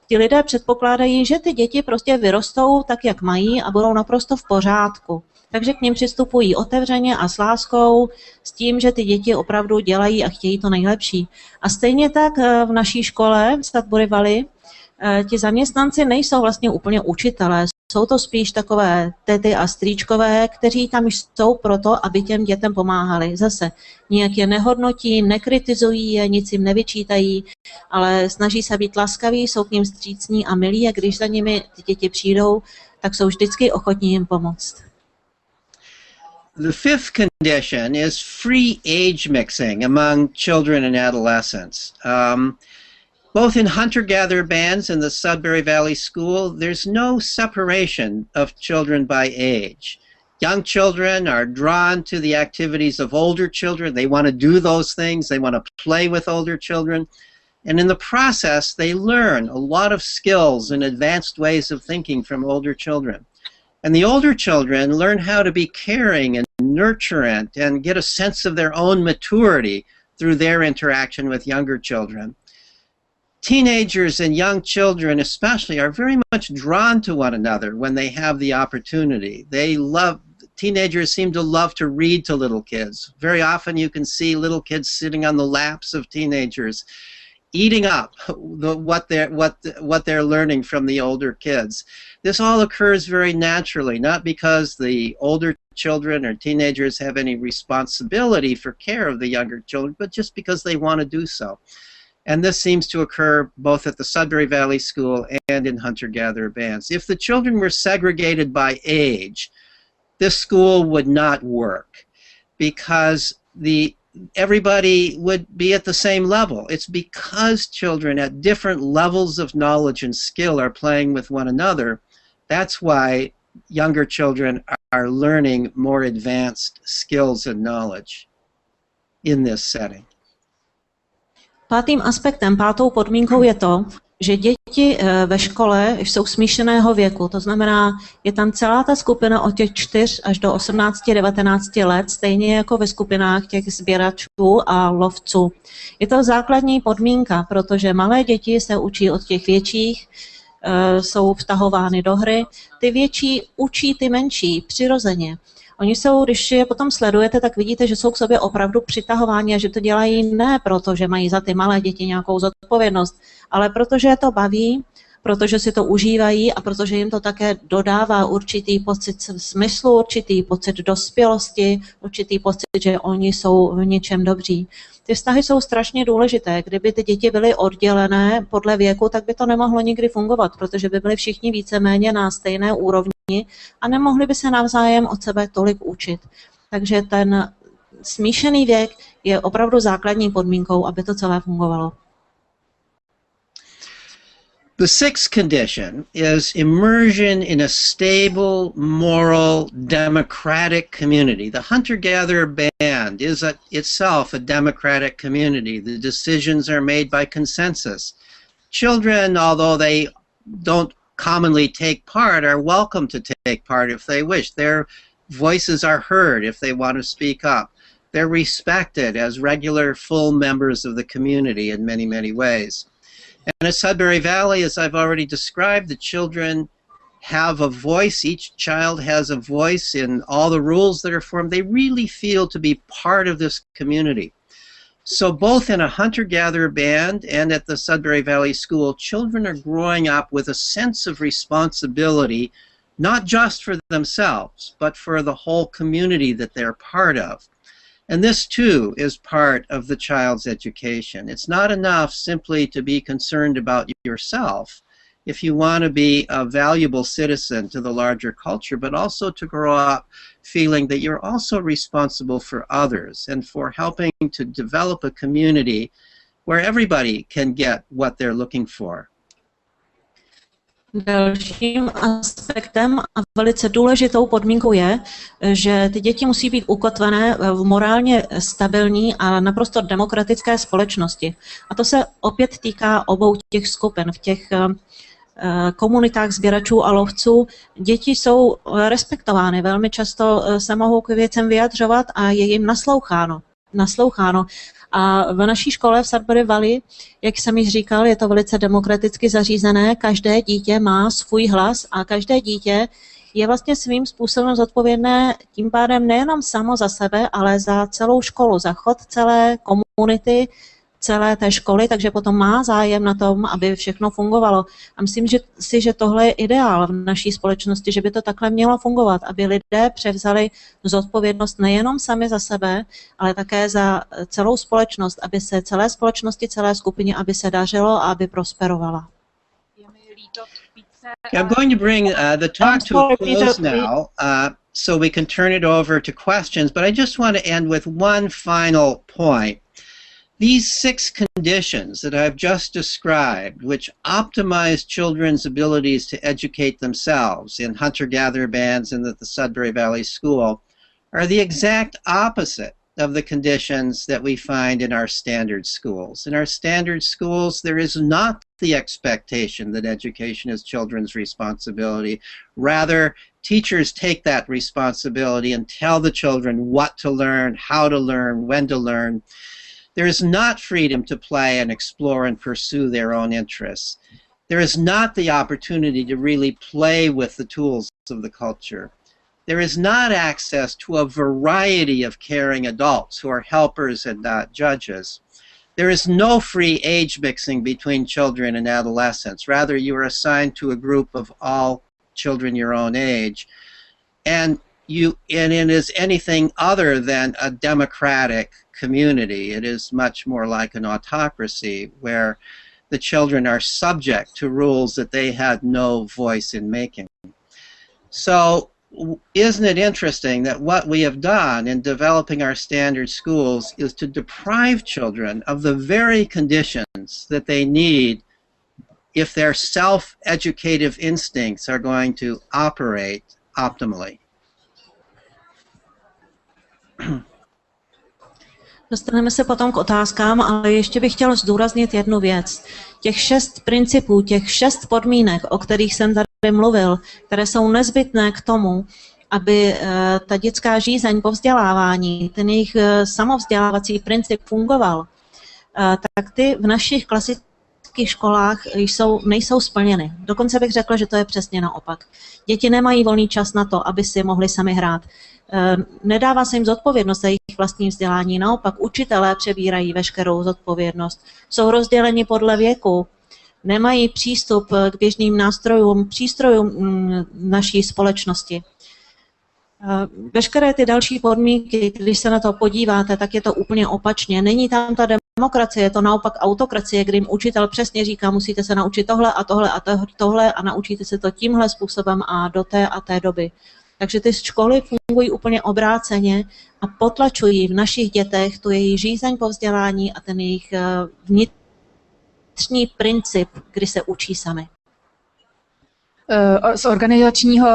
Ti lidé předpokládají, že ty děti prostě vyrostou tak, jak mají a budou naprosto v pořádku. Takže k nim přistupují otevřeně a s láskou, s tím, že ty děti opravdu dělají a chtějí to nejlepší. A stejně tak v naší škole v Sudbury Valley ti zaměstnanci nejsou vlastně úplně učitelé. Jsou to spíš takové tety a strýčkové, kteří tam jsou proto, aby těm dětem pomáhali. Zase nijak je nehodnotí, nekritizují je, nic jim nevyčítají, ale snaží se být laskaví, jsou k ním vstřícní a milí a když za nimi ty děti přijdou, tak jsou vždycky ochotní jim pomoct. The fifth condition is free age mixing among children and adolescents. Both in hunter-gatherer bands in the Sudbury Valley School, there's no separation of children by age. Young children are drawn to the activities of older children. They want to do those things. They want to play with older children. And in the process, they learn a lot of skills and advanced ways of thinking from older children. And the older children learn how to be caring and nurturant and get a sense of their own maturity through their interaction with younger children. Teenagers and young children especially are very much drawn to one another when they have the opportunity. Teenagers seem to love to read to little kids. Very often you can see little kids sitting on the laps of teenagers, eating up what they're learning from the older kids. This all occurs very naturally, not because the older children or teenagers have any responsibility for care of the younger children, but just because they want to do so. And this seems to occur both at the Sudbury Valley School and in hunter-gatherer bands. If the children were segregated by age, this school would not work because everybody would be at the same level. It's because children at different levels of knowledge and skill are playing with one another. That's why younger children are learning more advanced skills and knowledge in this setting. Pátým aspektem, pátou podmínkou je to, že děti ve škole jsou smíšeného věku, to znamená, je tam celá ta skupina od těch 4 až do 18-19 let, stejně jako ve skupinách těch sběračů a lovců. Je to základní podmínka, protože malé děti se učí od těch větších, jsou vtahovány do hry, ty větší učí ty menší přirozeně. Oni jsou, když je potom sledujete, tak vidíte, že jsou k sobě opravdu přitahováni a že to dělají ne proto, že mají za ty malé děti nějakou zodpovědnost, ale protože je to baví, protože si to užívají a protože jim to také dodává určitý pocit smyslu, určitý pocit dospělosti, určitý pocit, že oni jsou v něčem dobří. Ty vztahy jsou strašně důležité. Kdyby ty děti byly oddělené podle věku, tak by to nemohlo nikdy fungovat, protože by byli všichni víceméně na stejné úrovni a nemohli by se navzájem od sebe tolik učit. Takže ten smíšený věk je opravdu základní podmínkou, aby to celé fungovalo. The sixth condition is immersion in a stable, moral, democratic community. The hunter-gatherer band is itself a democratic community. The decisions are made by consensus. Children, although they don't commonly take part, are welcome to take part if they wish. Their voices are heard if they want to speak up. They're respected as regular, full members of the community in many, many ways. And at Sudbury Valley, as I've already described, the children have a voice. Each child has a voice in all the rules that are formed. They really feel to be part of this community. So both in a hunter-gatherer band and at the Sudbury Valley School, children are growing up with a sense of responsibility, not just for themselves, but for the whole community that they're part of. And this, too, is part of the child's education. It's not enough simply to be concerned about yourself if you want to be a valuable citizen to the larger culture, but also to grow up feeling that you're also responsible for others and for helping to develop a community where everybody can get what they're looking for. Dalším aspektem a velice důležitou podmínkou je, že ty děti musí být ukotvené v morálně stabilní a naprosto demokratické společnosti. A to se opět týká obou těch skupin. V těch komunitách sběračů a lovců děti jsou respektovány. Velmi často se mohou k věcem vyjadřovat a je jim nasloucháno. A v naší škole v Sudbury Valley, jak jsem již říkal, je to velice demokraticky zařízené, každé dítě má svůj hlas a každé dítě je vlastně svým způsobem zodpovědné tím pádem nejenom samo za sebe, ale za celou školu, za chod celé komunity, celé té školy, takže potom má zájem na tom, aby všechno fungovalo. A myslím že tohle je ideál v naší společnosti, že by to takhle mělo fungovat, aby lidé převzali zodpovědnost nejenom sami za sebe, ale také za celou společnost, aby se celé společnosti, celé skupině, aby se dařilo a aby prosperovala. I'm going to bring the talk to a close now, so we can turn it over to questions, but I just want to end with one final point. These 6 conditions that I've just described, which optimize children's abilities to educate themselves in hunter-gatherer bands and at the Sudbury Valley School, are the exact opposite of the conditions that we find in our standard schools. In our standard schools, there is not the expectation that education is children's responsibility. Rather, teachers take that responsibility and tell the children what to learn, how to learn, when to learn. There is not freedom to play and explore and pursue their own interests. There is not the opportunity to really play with the tools of the culture. There is not access to a variety of caring adults who are helpers and not judges. There is no free age mixing between children and adolescents. Rather, you are assigned to a group of all children your own age. And it is anything other than a democratic community. It is much more like an autocracy where the children are subject to rules that they had no voice in making. So isn't it interesting that what we have done in developing our standard schools is to deprive children of the very conditions that they need if their self-educative instincts are going to operate optimally? Dostaneme se potom k otázkám, ale ještě bych chtěl zdůraznit jednu věc. Těch 6 principů, těch 6 podmínek, o kterých jsem tady mluvil, které jsou nezbytné k tomu, aby ta dětská žízeň po vzdělávání, ten jejich samovzdělávací princip fungoval, tak ty v našich klasických školách nejsou splněny. Dokonce bych řekla, že to je přesně naopak. Děti nemají volný čas na to, aby si mohli sami hrát. Nedává se jim zodpovědnost za jejich vlastní vzdělání, naopak učitelé přebírají veškerou zodpovědnost. Jsou rozděleni podle věku, nemají přístup k běžným přístrojům naší společnosti. Veškeré ty další podmínky, když se na to podíváte, tak je to úplně opačně. Není tam ta demokracie, je to naopak autokracie, kdy jim učitel přesně říká, musíte se naučit tohle a tohle a tohle a naučíte se to tímhle způsobem a do té a té doby. Takže ty školy fungují úplně obráceně a potlačují v našich dětech tu jejich žízeň po vzdělání a ten jejich vnitřní princip, kdy se učí sami. Z organizačního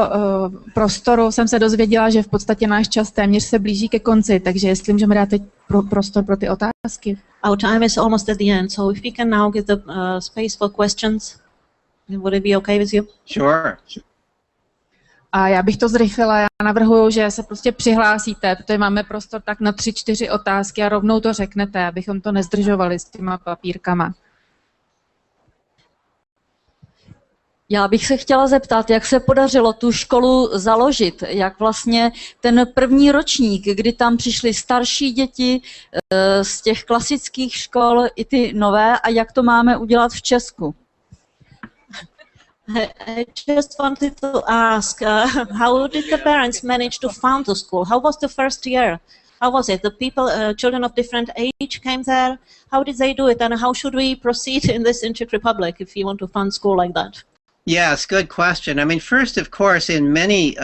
prostoru jsem se dozvěděla, že v podstatě náš čas téměř se blíží ke konci, takže jestli můžeme dát teď prostor pro ty otázky. Our time is almost at the end, so if we can now give the space for questions, would it be okay with you? Sure. A já bych to zrychlila, já navrhuju, že se prostě přihlásíte, protože máme prostor tak na 3-4 otázky a rovnou to řeknete, abychom to nezdržovali s těma papírkama. Já bych se chtěla zeptat, jak se podařilo tu školu založit, jak vlastně ten první ročník, kdy tam přišly starší děti z těch klasických škol i ty nové a jak to máme udělat v Česku. I just wanted to ask, how did the parents manage to found the school? How was the first year? How was it? The people, children of different age came there. How did they do it? And how should we proceed in this in Czech Republic if you want to fund school like that? Yes, good question. I mean, first, of course, in many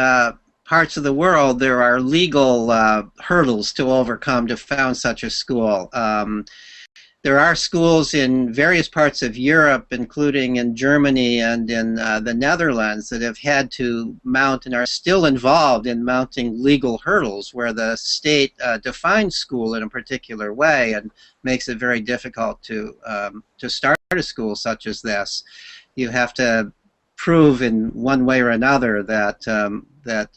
parts of the world, there are legal hurdles to overcome to found such a school. There are schools in various parts of Europe, including in Germany and in the Netherlands, that have had to mount and are still involved in mounting legal hurdles where the state defines school in a particular way and makes it very difficult to start a school such as this. You have to prove in one way or another that that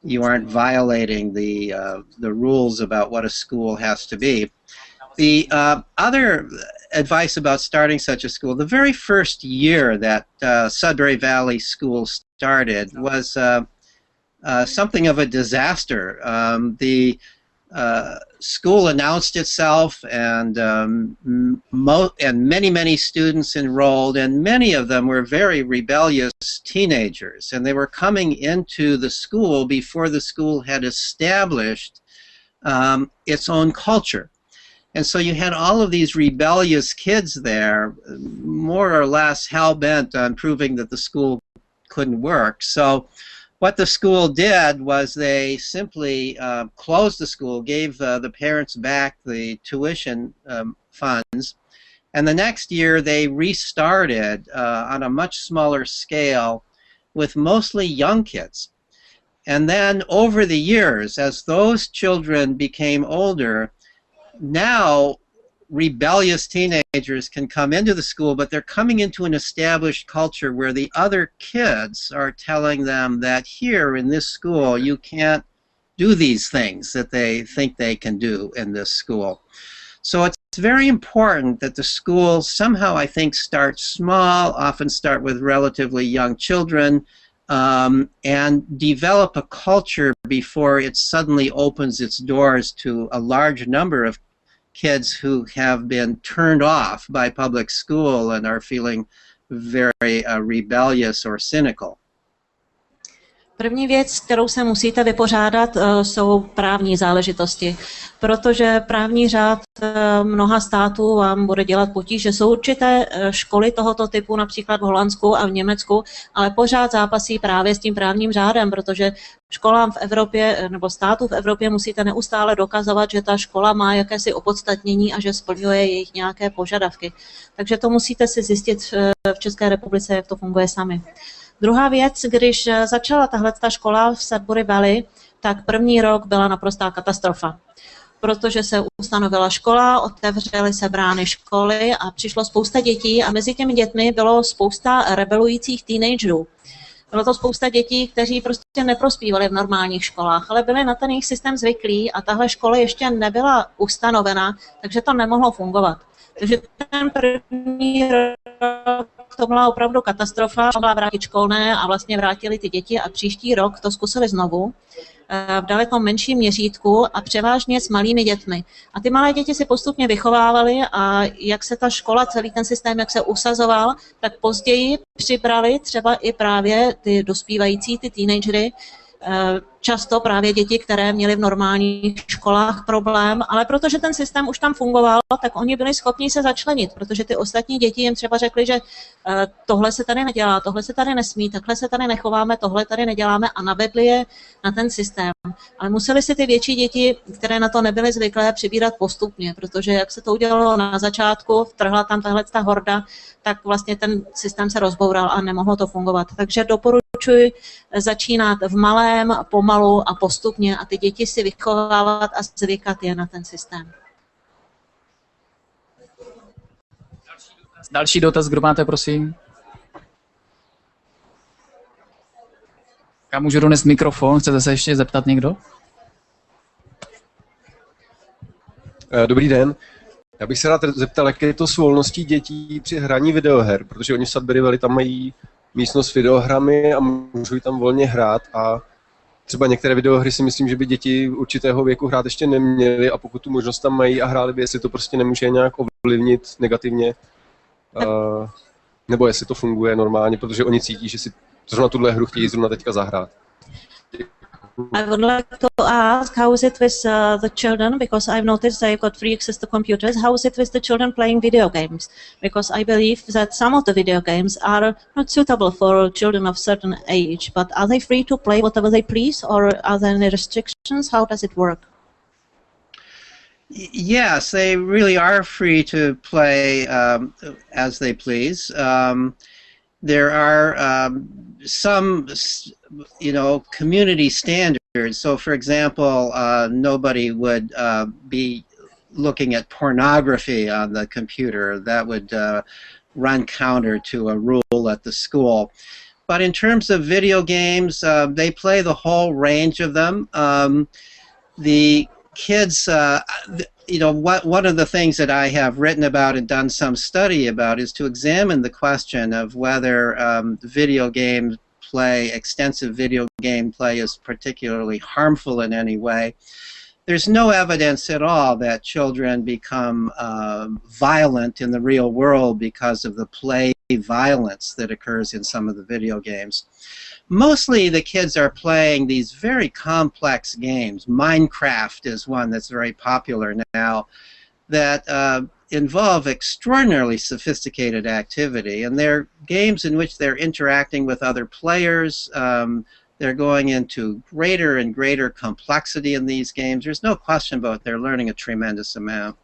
you aren't violating the rules about what a school has to be. The other advice about starting such a school, the very first year that Sudbury Valley School started was something of a disaster. The school announced itself, and many students enrolled, and many of them were very rebellious teenagers, and they were coming into the school before the school had established its own culture. And so you had all of these rebellious kids there, more or less hell-bent on proving that the school couldn't work. So what the school did was they simply closed the school, gave the parents back the tuition funds, and the next year they restarted on a much smaller scale with mostly young kids. And then over the years, as those children became older, now rebellious teenagers can come into the school, but they're coming into an established culture where the other kids are telling them that here in this school you can't do these things that they think they can do in this school. So it's very important that the school somehow, I think, start small, often start with relatively young children, and develop a culture before it suddenly opens its doors to a large number of kids who have been turned off by public school and are feeling very rebellious or cynical. První věc, kterou se musíte vypořádat, jsou právní záležitosti, protože právní řád mnoha států vám bude dělat potíže. Jsou určité školy tohoto typu, například v Holandsku a v Německu, ale pořád zápasí právě s tím právním řádem, protože školám v Evropě nebo států v Evropě musíte neustále dokazovat, že ta škola má jakési opodstatnění a že splňuje jejich nějaké požadavky. Takže to musíte si zjistit v České republice, jak to funguje sami. Druhá věc, když začala tahleta škola v Sudbury Valley, tak první rok byla naprostá katastrofa, protože se ustanovila škola, otevřely se brány školy a přišlo spousta dětí a mezi těmi dětmi bylo spousta rebelujících teenagerů. Bylo to spousta dětí, kteří prostě neprospívali v normálních školách, ale byli na ten jejich systém zvyklí a tahle škola ještě nebyla ustanovena, takže to nemohlo fungovat. Takže ten první rok to byla opravdu katastrofa, byla vrátit školné a vlastně vrátili ty děti a příští rok to zkusili znovu v daleko menším měřítku a převážně s malými dětmi. A ty malé děti si postupně vychovávaly a jak se ta škola, celý ten systém, jak se usazoval, tak později přibrali třeba i právě ty dospívající, ty teenagery, často právě děti, které měly v normálních školách problém, ale protože ten systém už tam fungoval, tak oni byli schopni se začlenit, protože ty ostatní děti jim třeba řekly, že tohle se tady nedělá, tohle se tady nesmí, takhle se tady nechováme, tohle tady neděláme a navedli je na ten systém. Ale museli si ty větší děti, které na to nebyly zvyklé, přibírat postupně, protože jak se to udělalo na začátku, vtrhla tam tahle horda, tak vlastně ten systém se rozboural a nemohlo to fungovat. Takže doporučuji začínat v malém, pomalu a postupně a ty děti si vychovávat a zvykat je na ten systém. Další dotaz, kdo máte, prosím? Já můžu donést mikrofon, chcete se ještě zeptat někdo? Dobrý den. Já bych se rád zeptal, jak je to s volností dětí při hraní videoher, protože oni v Sudbury Valley tam mají místnost s videohrami a můžou tam volně hrát a třeba některé videohry si myslím, že by děti určitého věku hrát ještě neměly a pokud tu možnost tam mají a hráli by, jestli to prostě nemůže nějak ovlivnit negativně, nebo jestli to funguje normálně, protože oni cítí, že si zrovna tuhle hru chtějí zrovna teďka zahrát. I would like to ask, how is it with the children, because I've noticed they've got free access to computers, how is it with the children playing video games? Because I believe that some of the video games are not suitable for children of certain age, but are they free to play whatever they please, or are there any restrictions? How does it work? Yes, they really are free to play as they please. There are some, community standards. So, for example, nobody would be looking at pornography on the computer. That would run counter to a rule at the school. But in terms of video games, they play the whole range of them. The kids, you know, one of the things that I have written about and done some study about is to examine the question of whether extensive video game play is particularly harmful in any way. There's no evidence at all that children become violent in the real world because of the play violence that occurs in some of the video games. Mostly the kids are playing these very complex games. Minecraft is one that's very popular now that involve extraordinarily sophisticated activity, and they're games in which they're interacting with other players. They're going into greater and greater complexity in these games. There's no question about they're learning a tremendous amount.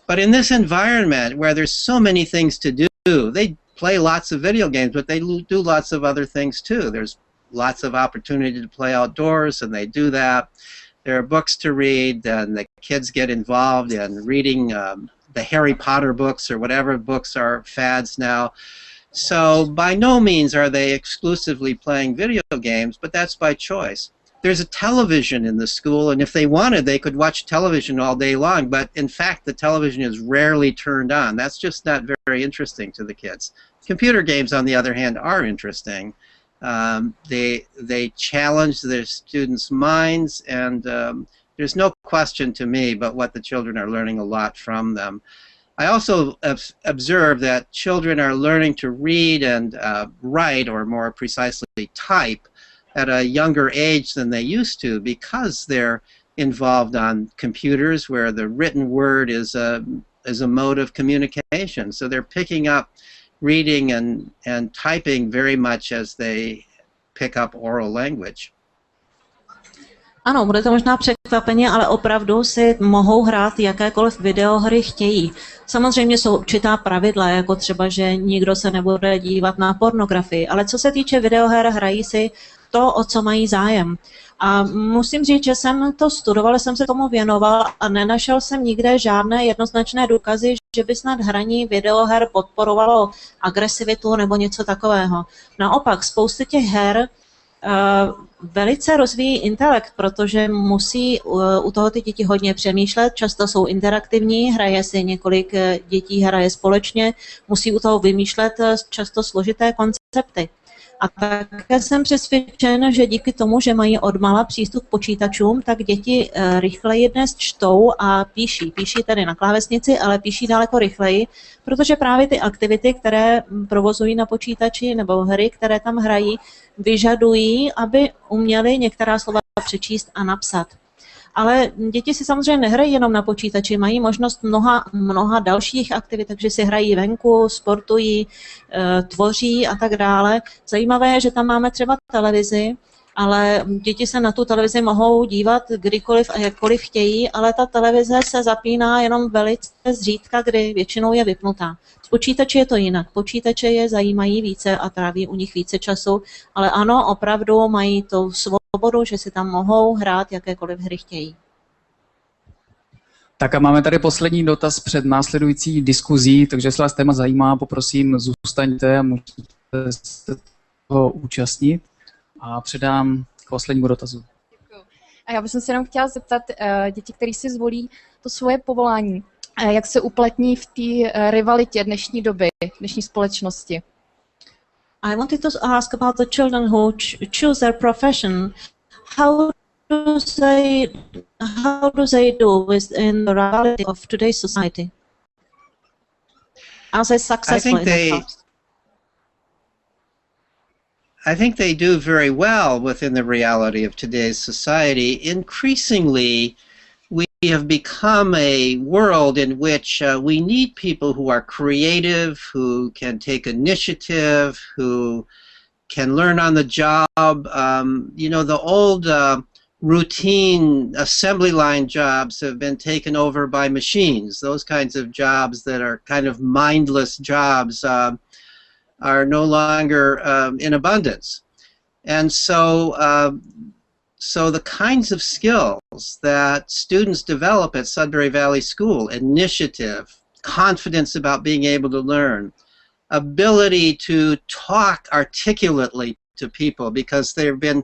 But in this environment where there's so many things to do, they play lots of video games, but they do lots of other things too. There's lots of opportunity to play outdoors, and they do that. There are books to read, and the kids get involved in reading the Harry Potter books or whatever books are fads now. So by no means are they exclusively playing video games, but that's by choice. There's a television in the school, and if they wanted, they could watch television all day long, but in fact the television is rarely turned on. That's just not very interesting to the kids. Computer games, on the other hand, are interesting. They challenge their students' minds, and there's no question to me but what the children are learning a lot from them. I also observe that children are learning to read and write, or more precisely type, at a younger age than they used to, because they're involved on computers where the written word is a mode of communication. So they're picking up reading and typing very much as they pick up oral language. Ano, bude to možná překvapení, ale opravdu si mohou hrát jakékoliv videohry chtějí. Samozřejmě jsou určitá pravidla, jako třeba, že nikdo se nebude dívat na pornografii, ale co se týče videoher, hrají si to, o co mají zájem. A musím říct, že jsem to studoval, jsem se tomu věnoval a nenašel jsem nikde žádné jednoznačné důkazy, že by snad hraní videoher podporovalo agresivitu nebo něco takového. Naopak, spousty těch her velice rozvíjí intelekt, protože musí u toho ty děti hodně přemýšlet, často jsou interaktivní, hraje si několik dětí, hraje společně, musí u toho vymýšlet často složité koncepty. A také jsem přesvědčen, že díky tomu, že mají odmala přístup k počítačům, tak děti rychleji dnes čtou a píší. Píší tedy na klávesnici, ale píší daleko rychleji, protože právě ty aktivity, které provozují na počítači nebo hry, které tam hrají, vyžadují, aby uměli některá slova přečíst a napsat. Ale děti si samozřejmě nehrají jenom na počítači, mají možnost mnoha dalších aktivit, takže si hrají venku, sportují, tvoří a tak dále. Zajímavé je, že tam máme třeba televizi, ale děti se na tu televizi mohou dívat kdykoliv a jakkoliv chtějí, ale ta televize se zapíná jenom velice zřídka, kdy většinou je vypnutá. Z počítače je to jinak. Počítače je zajímají více a tráví u nich více času, ale ano, opravdu mají tu svobodu, že si tam mohou hrát jakékoliv hry chtějí. Tak a máme tady poslední dotaz před následující diskuzí, takže jestli vás téma zajímá, poprosím, zůstaňte a můžete se toho účastnit. A předám k poslednímu dotazu. Děkuju. A já bych se jenom chtěla zeptat děti, které si zvolí to svoje povolání, jak se uplatní v té rivalitě dnešní doby, dnešní společnosti. I wanted to ask about the children who choose their profession. How do they do within the reality of today's society? Are they successful in their jobs? I think they do very well within the reality of today's society. Increasingly, we have become a world in which we need people who are creative, who can take initiative, who can learn on the job. You know, the old routine assembly line jobs have been taken over by machines. Those kinds of jobs that are kind of mindless jobs are no longer in abundance. And so the kinds of skills that students develop at Sudbury Valley School, initiative, confidence about being able to learn, ability to talk articulately to people, because they've been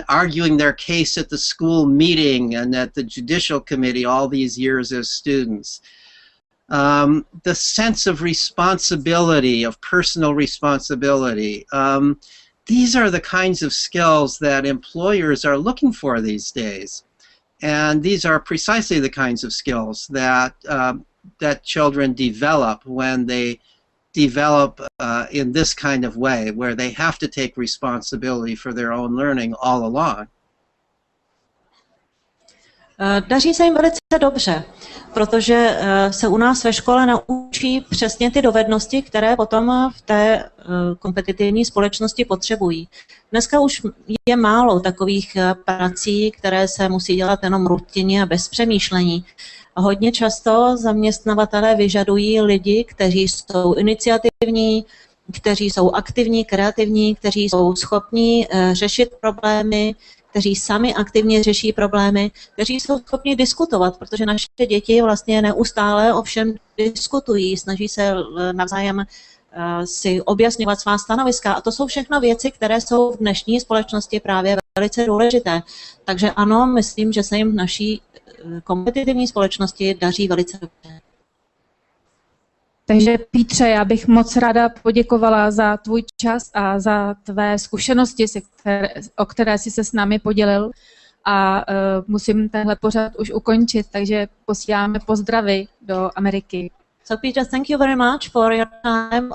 arguing their case at the school meeting and at the judicial committee all these years as students. The sense of responsibility, of personal responsibility. These are the kinds of skills that employers are looking for these days. And these are precisely the kinds of skills that, that children develop when they develop in this kind of way, where they have to take responsibility for their own learning all along. Daří se jim velice dobře, protože se u nás ve škole naučí přesně ty dovednosti, které potom v té kompetitivní společnosti potřebují. Dneska už je málo takových prací, které se musí dělat jenom rutině a bez přemýšlení. Hodně často zaměstnavatelé vyžadují lidi, kteří jsou iniciativní, kteří jsou aktivní, kreativní, kteří jsou schopní řešit problémy, kteří sami aktivně řeší problémy, kteří jsou schopni diskutovat, protože naše děti vlastně neustále o všem diskutují, snaží se navzájem si objasňovat svá stanoviska. A to jsou všechno věci, které jsou v dnešní společnosti právě velice důležité. Takže ano, myslím, že se jim v naší kompetitivní společnosti daří velice dobře. Takže Pítře, já bych moc ráda poděkovala za tvůj čas a za tvé zkušenosti, o které jsi se s námi podělil. A musím tenhle pořad už ukončit, takže posíláme pozdravy do Ameriky. So Peter, thank you very much for your time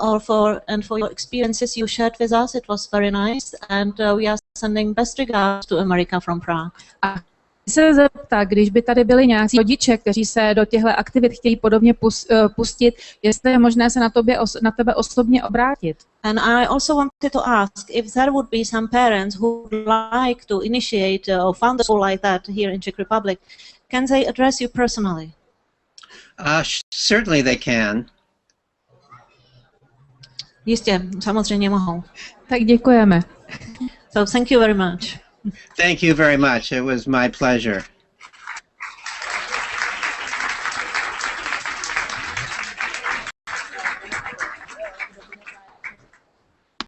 and for your experiences you shared with us. It was very nice, and we are sending best regards to America from Prague. A se zeptat, když by tady byli nějací rodiče, kteří se do těchto aktivit chtějí podobně pustit, jestli je možné se na tebe osobně obrátit. And I also wanted to ask if there would be some parents who would like to initiate or found a school like that here in Czech Republic. Can they address you personally? Certainly they can. Jistě, samozřejmě mohou. Tak děkujeme. So thank you very much. Thank you very much. It was my pleasure.